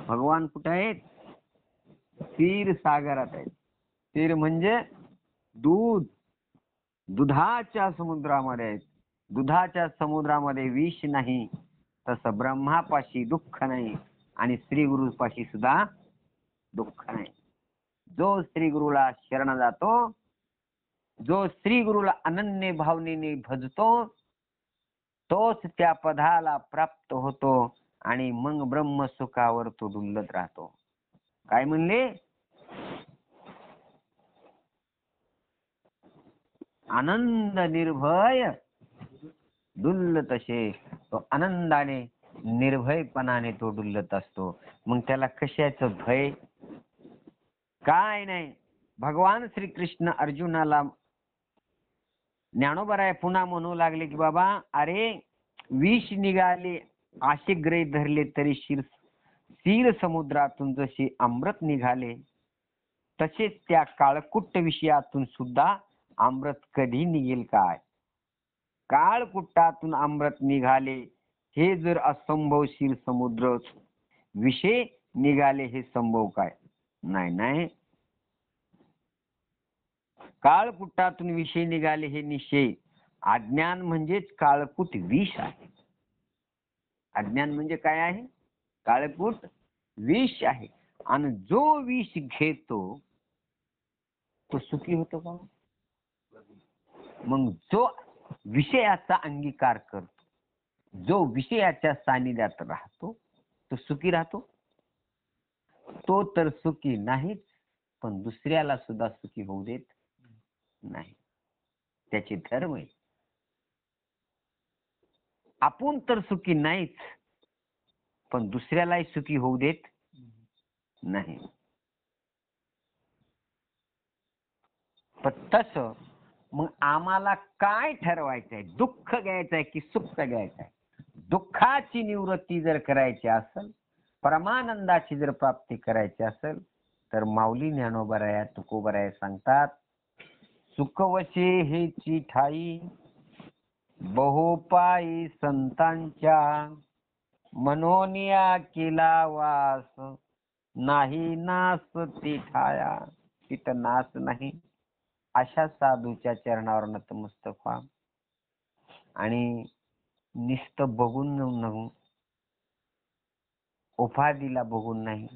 भगवान कुठे आहेत? क्षीरसागरात आहेत. क्षीर म्हणजे दूध, दुधाच्या समुद्रामध्ये आहेत. दुधाच्या समुद्रामध्ये विष नाही. तसं ब्रह्मापाशी दुःख नाही आणि श्री गुरुपाशी सुद्धा दुःख नाही. जो श्री गुरुला शरण जातो, जो श्री गुरुला अनन्य भावनेने भजतो, तोच त्या पदाला प्राप्त होतो आणि मग ब्रह्मसुखावर तो डुलत राहतो. काय म्हणले? आनंद निर्भय डुल्लत तसे. तो आनंदाने निर्भयपणाने तो डुल्लत असतो. मग त्याला कशाचं भय? काय नाही. भगवान श्रीकृष्ण अर्जुनाला ज्ञानोबराय पुन्हा म्हणू लागले की बाबा अरे विष निघाले असे गृहीत धरले तरी क्षीर समुद्रातून जसे अमृत निघाले तसेच त्या काळकुट्ट विषयातून सुद्धा अमृत कधी निघेल काय? काळकुट्टातून अमृत निघाले हे जर असंभव, क्षीर समुद्र विषय निघाले हे संभव काय? नाही नाही. काळकुट्टातून विषय निघाले हे निश्चय. अज्ञान म्हणजेच काळकुट विष आहे. अज्ञान म्हणजे काय आहे? काळकुट विष आहे. आणि जो विष घेतो तो सुखी होतो का? मग जो विषयाचा अंगीकार करतो, जो विषयाच्या सानिध्यात राहतो तो सुखी राहतो? तो तर सुखी नाहीच, पण दुसऱ्याला सुद्धा सुखी होऊ देत नाही. त्याचे धर्म आहे. आपण तर सुखी नाहीच, पण दुसऱ्यालाही सुखी होऊ देत नाही. पण तसं मग आम्हाला काय ठरवायचंय? दुःख घ्यायचंय की सुख घ्यायचंय? दुःखाची निवृत्ती जर करायची असेल, परमानंदाची जर प्राप्ती करायची असेल तर माऊली ज्ञानोबराया तुकोबराया सांगतात, सुखवशे हेची ठाई बहुपायी संतांच्या, मनोनिया केला वास नाही नास ती ठाया. तिथं नाश नाही. अशा साधूच्या चरणावर नतमस्तक व्हा आणि नुसतं बघून न, उपाधीला बघून नाही,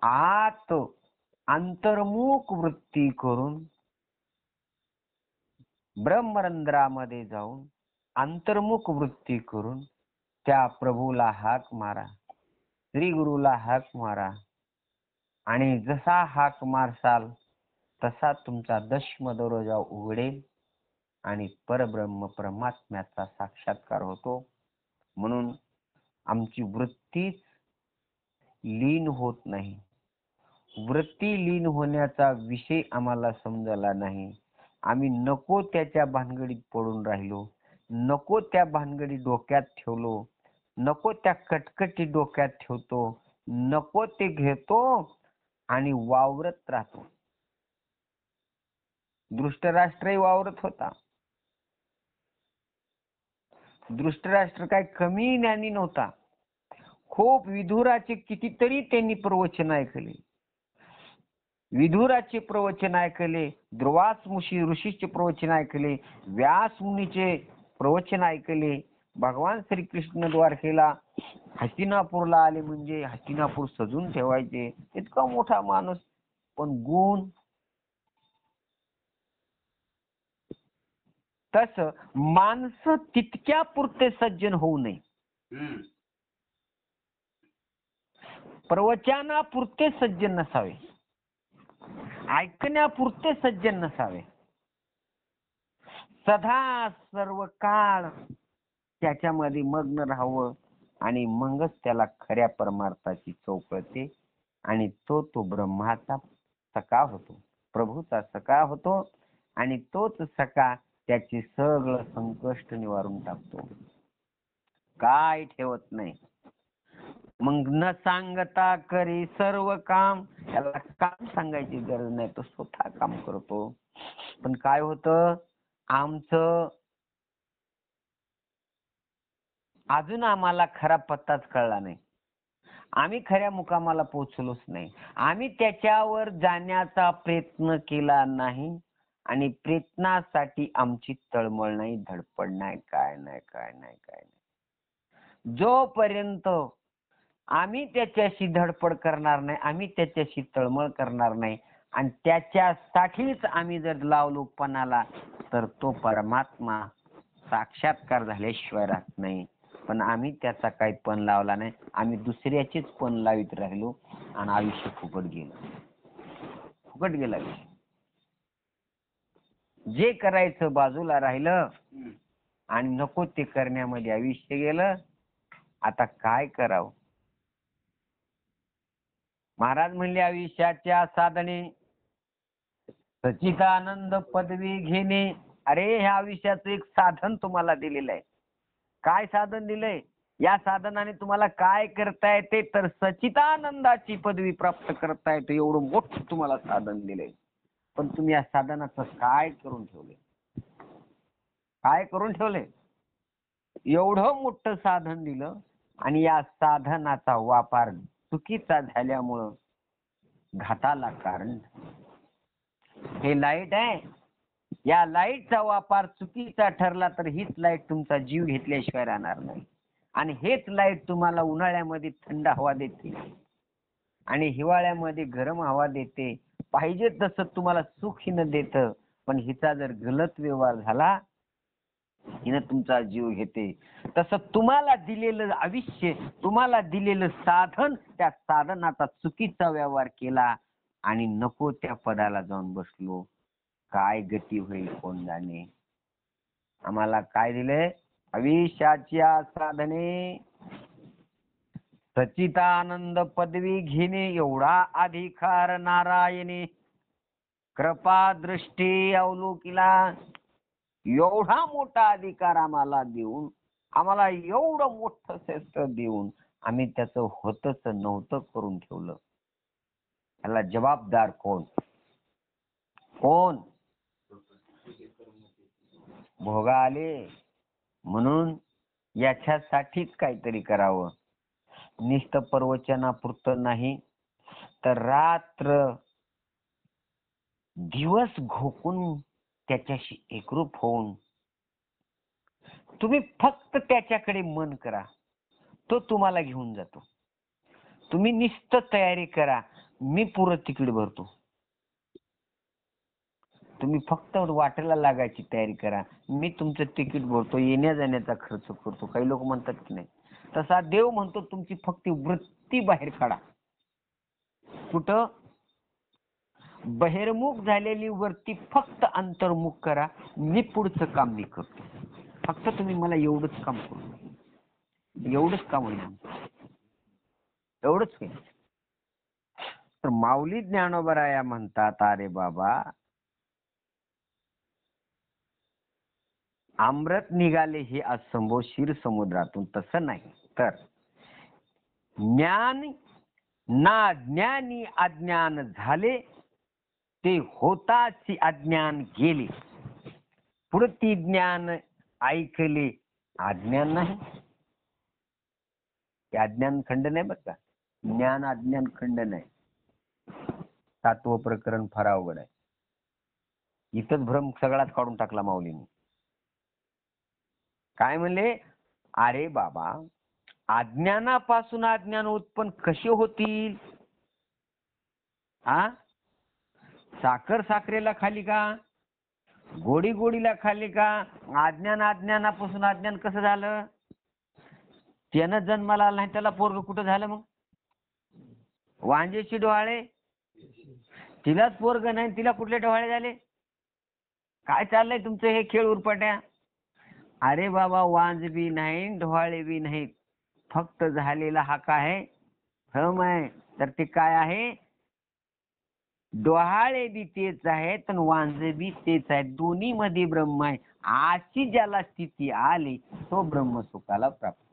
आत अंतर्मुख वृत्ती करून ब्रह्मरंध्रामध्ये जाऊन अंतर्मुख वृत्ती करून त्या प्रभूला हाक मारा, श्री गुरुला हाक मारा आणि जसा हाक मारसाल तसा तुमचा दशम दरवाजा उघडेल आणि परब्रह्म परमात्म्याचा साक्षात्कार होतो. म्हणून आमची वृत्तीच लीन होत नाही. वृत्ती लीन होण्याचा विषय आम्हाला समजला नाही. आम्ही नको त्याच्या भानगडीत पडून राहिलो, नको त्या भानगडी डोक्यात ठेवलो, नको त्या कटकटी डोक्यात ठेवतो, नको ते घेतो आणि वावरत राहतो. धृतराष्ट्रही वावरत होता. धृतराष्ट्र काय कमी ज्ञानी नव्हता. खूप विदुराचे कितीतरी त्यांनी प्रवचन ऐकले. विदुराचे प्रवचन ऐकले, दुर्वास ऋषीचे प्रवचन ऐकले, व्यास मुनीचे प्रवचन ऐकले. भगवान श्रीकृष्ण द्वारकेला हस्तिनापूरला आले म्हणजे हस्तिनापूर सजून ठेवायचे. इतका मोठा माणूस, पण गुण. तस माणसं तितक्या पुरते सज्जन होऊ नये. प्रवचनापुरते सज्जन नसावे, ऐकण्यापुरते सज्जन नसावे. सदा सर्व काळ त्याच्यामध्ये मग्न राहावं आणि मगच त्याला खऱ्या परमार्थाची चव कळते आणि तो ब्रह्माचा सखा होतो, प्रभूचा सखा होतो आणि तोच सखा त्याचे सगळं संकष्ट निवारून टाकतो, काय ठेवत नाही. मग न सांगता करी सर्व काम. त्याला काम सांगायची गरज नाही, तो स्वतः काम करतो. पण काय होतं, आमचं अजून आम्हाला खरा पत्ताच कळला नाही. आम्ही खऱ्या मुकामाला पोहोचलोच नाही. आम्ही त्याच्यावर जाण्याचा प्रयत्न केला नाही आणि प्रयत्नासाठी आमची तळमळ नाही, धडपड नाही, काय नाही. जोपर्यंत आम्ही त्याच्याशी धडपड करणार नाही, आम्ही त्याच्याशी तळमळ करणार नाही आणि त्याच्यासाठीच आम्ही जर लावलो पणाला, तर तो परमात्मा साक्षात्कार झाल्याशिवाय राहत नाही. पण आम्ही त्याचा काही पण लावला नाही, आम्ही दुसऱ्याचेच पण लावित राहिलो आणि आयुष्य फुकट गेलं. जे करायचं बाजूला राहिलं आणि नको ते करण्यामध्ये आयुष्य गेलं. आता काय करावं. महाराज म्हणले, आयुष्याच्या साधने सच्चिदानंद पदवी घेणे. अरे, ह्या आयुष्याचं एक साधन तुम्हाला दिलेलं आहे. काय साधन दिलंय? या साधनाने तुम्हाला काय करता येते, तर सच्चिदानंदाची पदवी प्राप्त करता येते. एवढं मोठं तुम्हाला साधन दिलंय. पण तुम्ही या साधनाचं काय करून ठेवले? एवढं मोठं साधन दिलं आणि या साधनाचा वापर चुकीचा झाल्यामुळं घाताला कारण. हे लाईट आहे, या लाईटचा वापर चुकीचा ठरला तर हीच लाईट तुमचा जीव घेतल्याशिवाय राहणार नाही. आणि हेच लाईट तुम्हाला उन्हाळ्यामध्ये थंड हवा देते आणि हिवाळ्यामध्ये गरम हवा देते. पाहिजे तसं तुम्हाला सुख हिनं देतं. पण हिचा जर गलत व्यवहार झाला, हिनं तुमचा जीव घेते. तसं तुम्हाला दिलेलं आयुष्य, तुम्हाला दिलेलं साधन, त्या साधनाचा चुकीचा व्यवहार केला आणि नको त्या पदाला जाऊन बसलो, काय गती होईल कोण जाणे. आम्हाला काय दिले? आयुष्याच्या साधने सच्चिदानंद पदवी घेणे एवढा अधिकार नारायणे कृपा दृष्टी अवलोकिला. एवढा मोठा अधिकार आम्हाला देऊन, आम्हाला एवढं मोठं क्षेत्र देऊन आम्ही त्याचं होतच नव्हतं करून ठेवलं. त्याला जबाबदार कोण? भोगा आले. म्हणून याच्यासाठीच काहीतरी करावं. निष्ठ प्रवचनापुरतं नाही, तर रात्र दिवस घोकून त्याच्याशी एकरूप होऊन तुम्ही फक्त त्याच्याकडे मन करा, तो तुम्हाला घेऊन जातो. तुम्ही निष्ठ तयारी करा, मी पुरं तिकीट भरतो. तुम्ही फक्त वाटेला लागायची तयारी करा. मी तुमचं तिकीट भरतो, येण्या जाण्याचा खर्च करतो. काही लोक म्हणतात की नाही, तसा देव म्हणतो तुमची फक्त वृत्ती बाहेर काढा. कुठं? बहिर्मुख झालेली वृत्ती फक्त अंतर्मुख करा. मी पुढचं काम मी करतो. फक्त तुम्ही मला एवढंच काम करू, एवढंच काम होईल, एवढंच होईल. तर माऊली ज्ञानोबराया म्हणतात, अरे बाबा, अमृत निघाले हे असंभव क्षीर समुद्रातून. तसं नाही तर ज्ञान ना ज्ञानी अज्ञान झाले, ते होताची अज्ञान गेले. पुढती ज्ञान ऐकले अज्ञान नाही. हे अज्ञान खंड नाही बरं का, ज्ञान अज्ञान खंड नाही. 7वं प्रकरण फार अवघड आहे. इथंच भ्रम सगळाच काढून टाकला माऊलीने. काय म्हणले? अरे बाबा, अज्ञानापासून अज्ञान उत्पन्न कसे होतील? हा, साखर साखरेला खाली का, गोडी गोडीला खाली का? अज्ञानापासून अज्ञान कसं झालं? त्यानं जन्माला आला नाही, त्याला पोरग कुठं झालं मग? वांजेची डोहाळे, तिलाच पोरग नाही, तिला कुठले डोहाळे झाले? काय चाललंय तुमचं हे खेळ उरपाट्या? अरे बाबा, वांज बी नाही, डोहाळे बी नाही, फक्त झालेला हा काय आहे? भ्रम आहे. तर ते काय आहे? डोहाळे बी तेच आहेत आणि वांज बी तेच आहेत. दोन्ही मध्ये ब्रह्म आहे. अशी ज्याला स्थिती आली तो ब्रह्मसुखाला प्राप्त.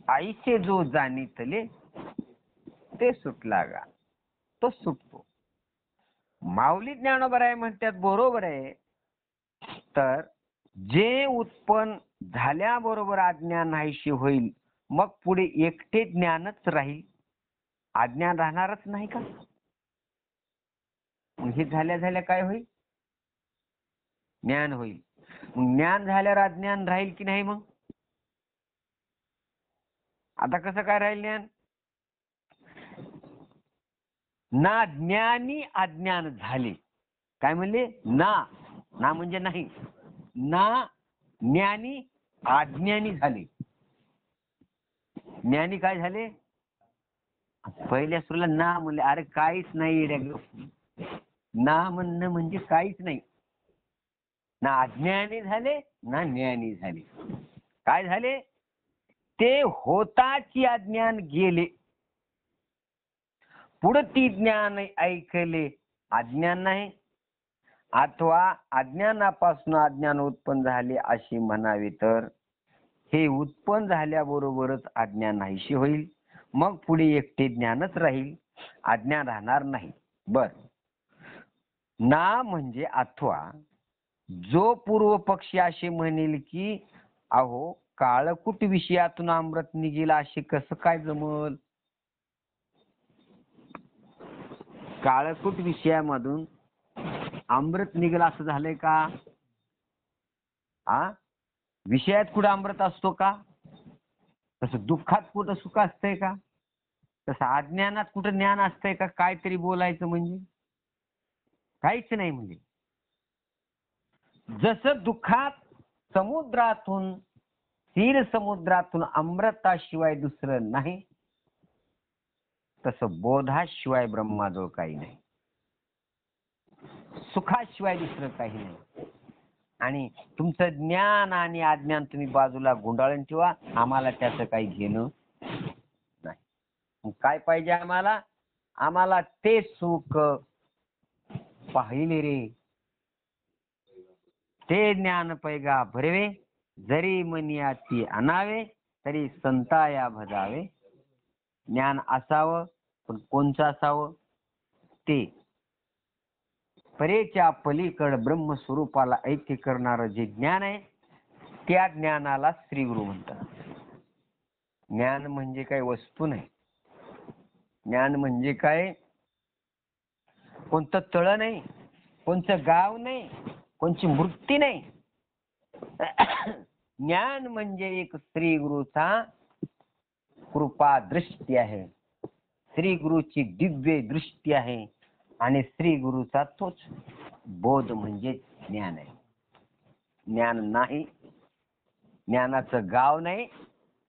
आईचे जो जाणीतले ते सुटला गा, तो सुटतो. माऊली ज्ञानोबराय म्हणतात बरोबर आहे. तर जे उत्पन्न झाल्याबरोबर अज्ञान नाहीशी होईल, मग पुढे एकटे ज्ञानच राहील, अज्ञान राहणारच नाही का? हे झाल्या झाल्या काय होईल? ज्ञान होईल. मग ज्ञान झाल्यावर अज्ञान राहील की नाही? मग आता कसं काय राहील ज्ञान? ना ज्ञानी अज्ञान झाले. काय म्हणले? ना म्हणजे नाही, ना ज्ञानी अज्ञानी झाले. ज्ञानी काय झाले? पहिल्या सुरूला ना म्हणले. अरे काहीच नाही, ना म्हणणं म्हणजे काहीच नाही. ना अज्ञानी झाले ना ज्ञानी झाले. काय झाले? ते होताची अज्ञान गेले, पुढती ज्ञान ऐकले अज्ञान नाही. अथवा अज्ञानापासून अज्ञान उत्पन्न झाले अशी म्हणावे, तर हे उत्पन्न झाल्याबरोबरच अज्ञान नाहीशी होईल, मग पुढे एकटे ज्ञानच राहील, अज्ञान राहणार नाही. बर, ना म्हणजे अथवा. जो पूर्व पक्षी असे म्हणेल की अहो काळकूट विषयातून अमृत निघेल, असे कसं काय जमल? काळकूट विषयामधून अमृत निघेल असं झालंय का? विषयात कुठं अमृत असतो का? तसं दुःखात कुठं सुख असतंय का? तसं अज्ञानात कुठं ज्ञान असतंय का? काहीतरी बोलायचं म्हणजे काहीच नाही. म्हणजे जसं दुःखात समुद्रातून, क्षीर समुद्रातून अमृताशिवाय दुसरं नाही, तसं बोधाशिवाय ब्रह्माजवळ काही नाही, सुखाशिवाय दुसरं काही नाही. आणि तुमचं ज्ञान आणि अज्ञान तुम्ही बाजूला गुंडाळून ठेवा, आम्हाला त्याचं काही घेणं नाही. काय पाहिजे आम्हाला? आम्हाला ते सुख पाहिले रे, ते ज्ञान पैगा भरवे, जरी मनियाची आणावे, तरी संताया भजावे. ज्ञान असावं, पण कोणचं असावं? ते परेच्या पलीकड ब्रह्मस्वरूपाला ऐक्य करणारं जे ज्ञान आहे, त्या ज्ञानाला श्रीगुरु म्हणतात. ज्ञान म्हणजे काय वस्तू नाही. ज्ञान म्हणजे काय कोणतं तळ नाही, कोणतं गाव नाही, कोणची मूर्ती नाही. ज्ञान म्हणजे एक श्री गुरुचा कृपा दृष्टी आहे, श्री गुरुची दिव्य दृष्टी आहे. आणि श्री गुरुचा तोच बोध म्हणजे ज्ञान आहे. ज्ञान नाही, ज्ञानाचं गाव नाही,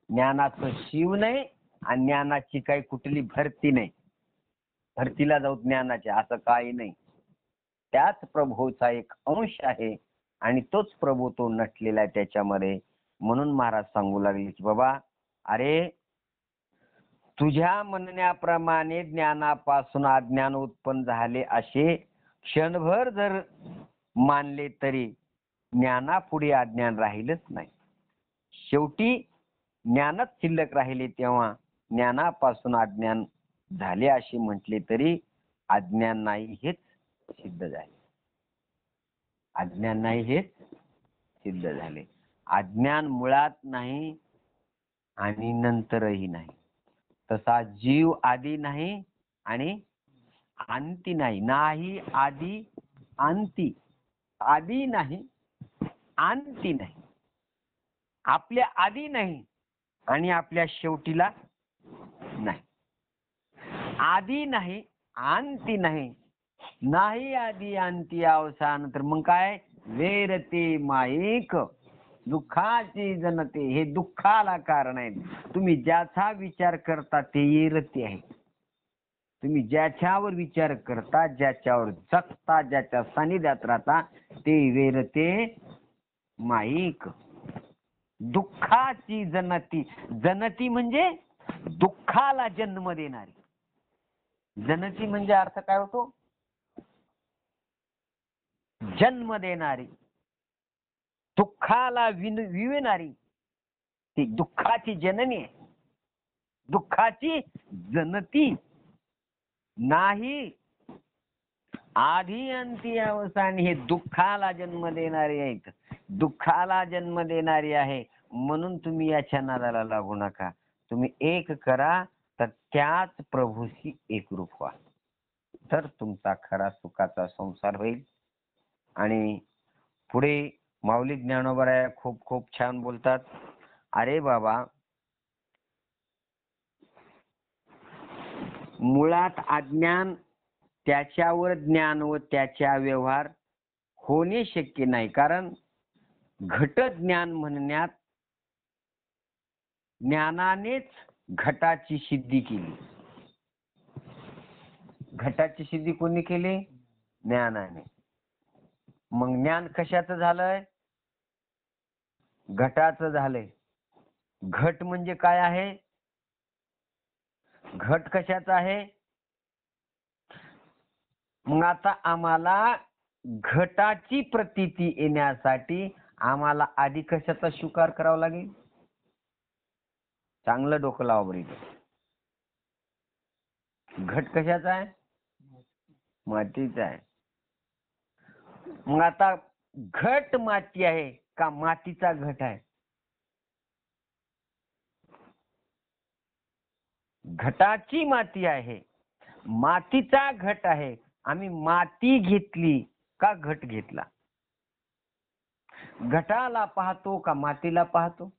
ज्ञानाचं शिव नाही, आणि ज्ञानाची काही कुठली भरती नाही. भरतीला जाऊ ज्ञानाचे असं काही नाही. त्याच प्रभूचा एक अंश आहे आणि तोच प्रभू तो नटलेला आहे त्याच्यामध्ये. म्हणून महाराज सांगू लागले की बाबा, अरे तुझ्या म्हणण्याप्रमाणे ज्ञानापासून अज्ञान उत्पन्न झाले असे क्षणभर जर मानले तरी ज्ञानापुढे अज्ञान राहिलच नाही. शेवटी ज्ञानच शिल्लक राहिले तेव्हा ज्ञानापासून अज्ञान झाले असे म्हटले तरी अज्ञान नाही हेच सिद्ध झाले. अज्ञान नाही हेच सिद्ध झाले. अज्ञान मुळात नाही आणि नंतरही नाही. तसा जीव आधी नाही आणि अंती नाही. नाही आधी अंती. आधी नाही अंती नाही. आपल्या आधी नाही आणि आपल्या शेवटीला नाही. आधी नाही अंती नाही. नाही आधी अंती अवसान. तर मग काय? वेरते माईक दुःखाची जनते. हे दुःखाला कारण आहे. तुम्ही ज्याचा विचार करता ते येरते आहे. तुम्ही ज्याच्यावर विचार करता, ज्याच्यावर जगता, ज्याच्या सानिध्यात राहता ते वेरते माईक. दुःखाची जनती. जनती म्हणजे दुःखाला जन्म देणारी. जनती म्हणजे अर्थ काय होतो? जन्म देणारी, दुःखाला विविणारी. ती दुःखाची जननी आहे. दुःखाची जनती. नाही आधी अंती अवसान. हे दुःखाला जन्म देणारी आहेत. दुःखाला जन्म देणारी आहे. म्हणून तुम्ही याच्या नादाला लागू नका. तुम्ही एक करा तर त्याच प्रभूशी एकरूप व्हा, तर तुमचा खरा सुखाचा संसार होईल. आणि पुढे माऊली ज्ञानोबा खूप खूप छान बोलतात. अरे बाबा, मुळात अज्ञान, त्याच्यावर ज्ञान व त्याच्या व्यवहार होणे शक्य नाही. कारण घट ज्ञान म्हणण्यात ज्ञानानेच घटाची सिद्धी केली. घटाची सिद्धी कोणी केली? ज्ञानाने. मग ज्ञान कशाचं झालंय? घटाचं झालंय. घट म्हणजे काय आहे? घट कशाचा आहे? मग आता आम्हाला घटाची प्रतीती येण्यासाठी आम्हाला आधी कशाचा स्वीकार करावा लागेल? चांगलं डोकं लावा बरं इथं. घट कशाचा आहे? मातीचा आहे. मग आता घट माती आहे का मातीचा घट आहे? घटाची माती आहे, मातीचा घट आहे. आम्ही माती घेतली का घट घेतला? घटाला पाहतो का मातीला पाहतो?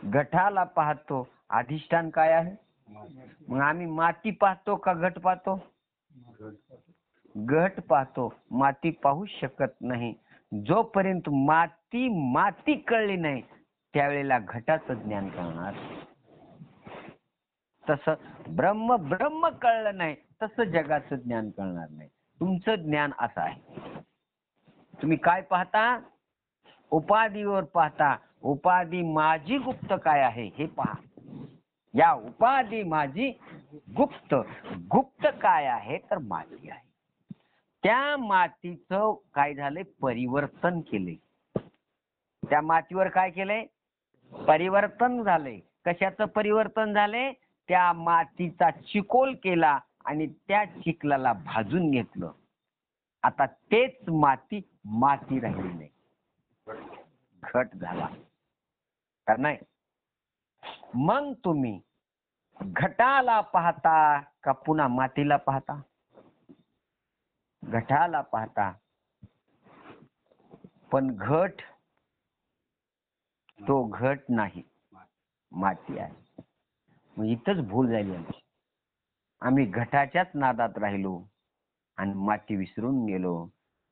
घटाला पाहतो. अधिष्ठान काय आहे? मग आम्ही माती पाहतो का घट पाहतो? घट पाहतो. माती पाहू शकत नाही. जोपर्यंत माती माती कळली नाही त्यावेळेला घटाचं ज्ञान कळणार. तसं ब्रह्म ब्रह्म कळलं नाही तसं जगाचं ज्ञान कळणार नाही. तुमचं ज्ञान असं आहे. तुम्ही काय पाहता? उपाधीवर पाहता. उपाधी माझी गुप्त काय आहे हे पहा. या उपाधी माझी गुप्त. गुप्त काय आहे? तर माती आहे. त्या मातीचं काय झालंय? परिवर्तन केलंय. त्या मातीवर काय केलंय? परिवर्तन झालंय. कशाचं परिवर्तन झालंय? त्या मातीचा चिकोल केला आणि त्या चिखलाला भाजून घेतलं. आता तेच माती माती राहिली नाही, घट झाला तर नाही. मग तुम्ही घटाला पाहता का पुन्हा मातीला पाहता? घटाला पाहता. पण घट तो घट नाही, माती आहे. मग इथंच भूल झाली आमची. आम्ही घटाच्याच नादात राहिलो आणि माती विसरून गेलो.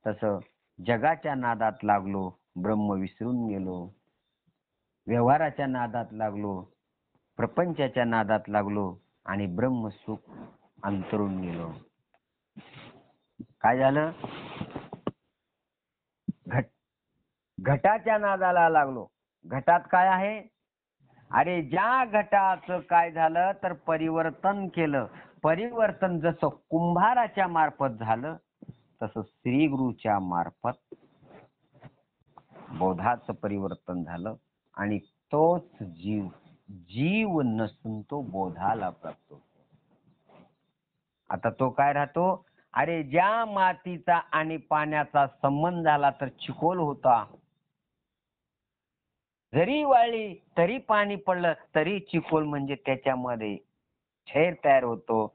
तसं जगाच्या नादात लागलो, ब्रह्म विसरून गेलो. व्यवहाराच्या नादात लागलो, प्रपंचाच्या नादात लागलो आणि ब्रह्मसुख अंतरून गेलो. काय झालं? घटाच्या नादाला लागलो. घटात काय आहे? अरे ज्या घटाचं काय झालं तर परिवर्तन केलं. परिवर्तन जसं कुंभाराच्या मार्फत झालं तसं श्री गुरुच्या मार्फत बोधाचं परिवर्तन झालं आणि तोच जीव नसून तो बोधाला प्राप्त होतो. आता तो काय राहतो? अरे ज्या मातीचा आणि पाण्याचा संबंध झाला तर चिखोल होता. जरी वाळली तरी पाणी पडलं तरी चिखोल, म्हणजे त्याच्यामध्ये क्षय तयार होतो,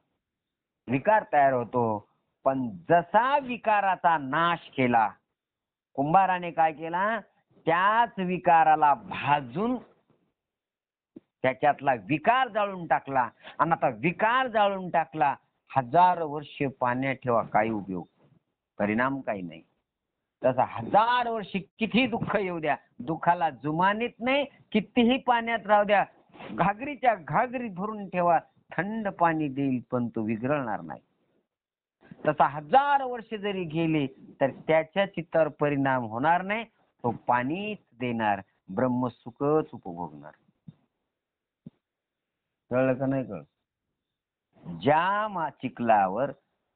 विकार तयार होतो. पण जसा विकाराचा नाश केला कुंभाराने, काय केला? त्याच विकाराला भाजून त्याच्यातला विकार जाळून टाकला. आणि आता विकार जाळून टाकला, 1000 वर्ष पाण्यात ठेवा, काही उपयोग, परिणाम काही नाही. तसा 1000 वर्ष किती दुःख येऊ द्या, दुःखाला जुमानीत नाही. कितीही पाण्यात राहू द्या, घागरीच्या घागरीत भरून ठेवा, थंड पाणी देईल पण तो विघळणार नाही. तसा 1000 वर्ष जरी गेले तर त्याच्या चित्तावर परिणाम होणार नाही. तो पाणीच देणार, ब्रह्मसुखच उपभोगणार. कळलं का नाही कळलं? ज्या चिखलावर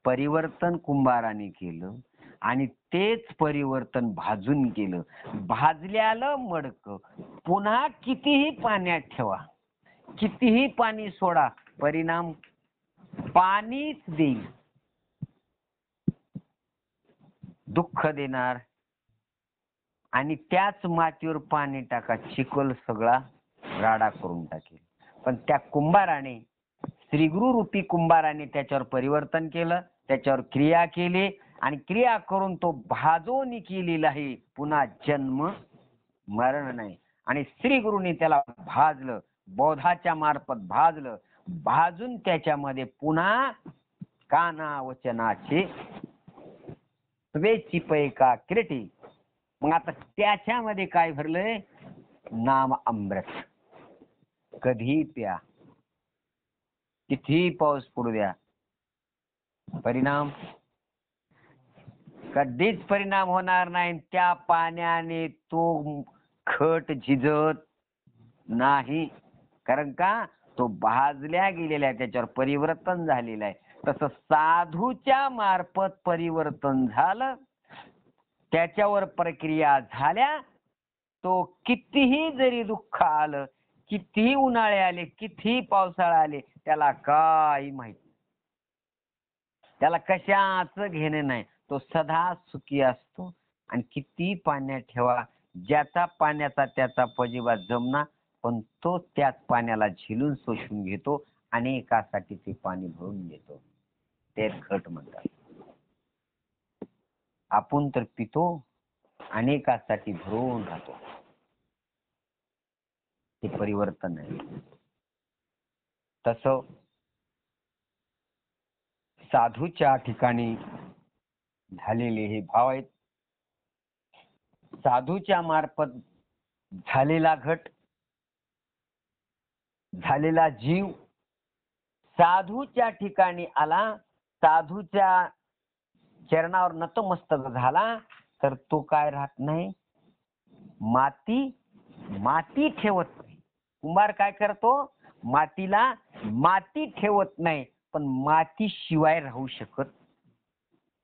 परिवर्तन कुंभाराने केलं आणि तेच परिवर्तन भाजून केलं, भाजल्याला मडकं पुन्हा कितीही पाण्यात ठेवा, कितीही पाणी सोडा, परिणाम पाणीच देईल, दुःख देणार. आणि त्याच मातीवर पाणी टाका, चिखल सगळा राडा करून टाकेल. पण त्या कुंभाराने, श्रीगुरु रूपी कुंभाराने त्याच्यावर परिवर्तन केलं, त्याच्यावर क्रिया केली आणि क्रिया करून तो भाजून केलेला आहे. पुन्हा जन्म मरण नाही. आणि श्री गुरुने त्याला भाजलं, बोधाच्या मार्फत भाजलं, भाजून त्याच्यामध्ये पुन्हा काना वचनाचे स्वेची पैका क्रिटी. मग आता त्याच्यामध्ये काय भरलंय? नाम अमृत. कधी प्या, किती पाऊस पडू द्या, परिणाम कधीच परिणाम होणार नाही. त्या पाण्याने तो खट झिजत नाही, कारण का? तो भाजल्या गेलेला आहे, त्याच्यावर परिवर्तन झालेलं आहे. तसं साधूच्या मार्फत परिवर्तन झालं, त्याच्यावर प्रक्रिया झाल्या, तो कितीही जरी दुःख आलं, कितीही उन्हाळे आले, कितीही पावसाळा आले, त्याला काही माहित नाही, त्याला कशाच घेणे नाही. तो सदा सुखी असतो. आणि किती पाण्यात ठेवा, ज्याचा पाण्याचा त्याचा पजिबा जमना, पण तो त्याच पाण्याला झिलून शोषून घेतो, अनेकासाठी ते पाणी भरून देतो. ते खट म्हणतात. आपण तर पितो, अनेकासाठी भरून राहतो. ते परिवर्तन आहे. तसं साधूच्या ठिकाणी झालेले हे भाव आहेत. साधूच्या मार्फत झालेला घट, झालेला जीव साधूच्या ठिकाणी आला, साधूच्या चरणावर नतमस्तक झाला, तर तो काय राहत नाही? माती ठेवत नाही. कुंभार काय करतो? मातीला माती ठेवत नाही, पण माती शिवाय राहू शकत,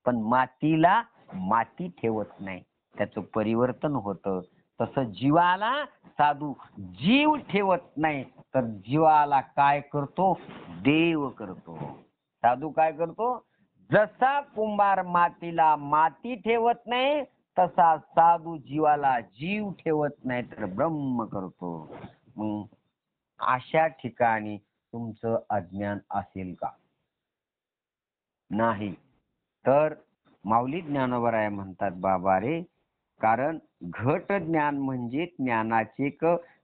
पण मातीला माती ठेवत नाही, त्याचं परिवर्तन होतं. तसं जीवाला साधू जीव ठेवत नाही, तर जीवाला काय करतो? देव करतो. साधू काय करतो? जसा कुंभार मातीला माती ठेवत नाही, तसा साधू जीवाला जीव ठेवत नाही, तर ब्रह्म करतो. मग अशा ठिकाणी तुमचं अज्ञान असेल का? नाही. तर माऊली ज्ञानोबराय म्हणतात, बाबा रे, कारण घट ज्ञान म्हणजे ज्ञानाचे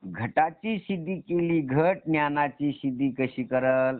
घटाची सिद्धी केली, घट ज्ञानाची सिद्धी कशी करल?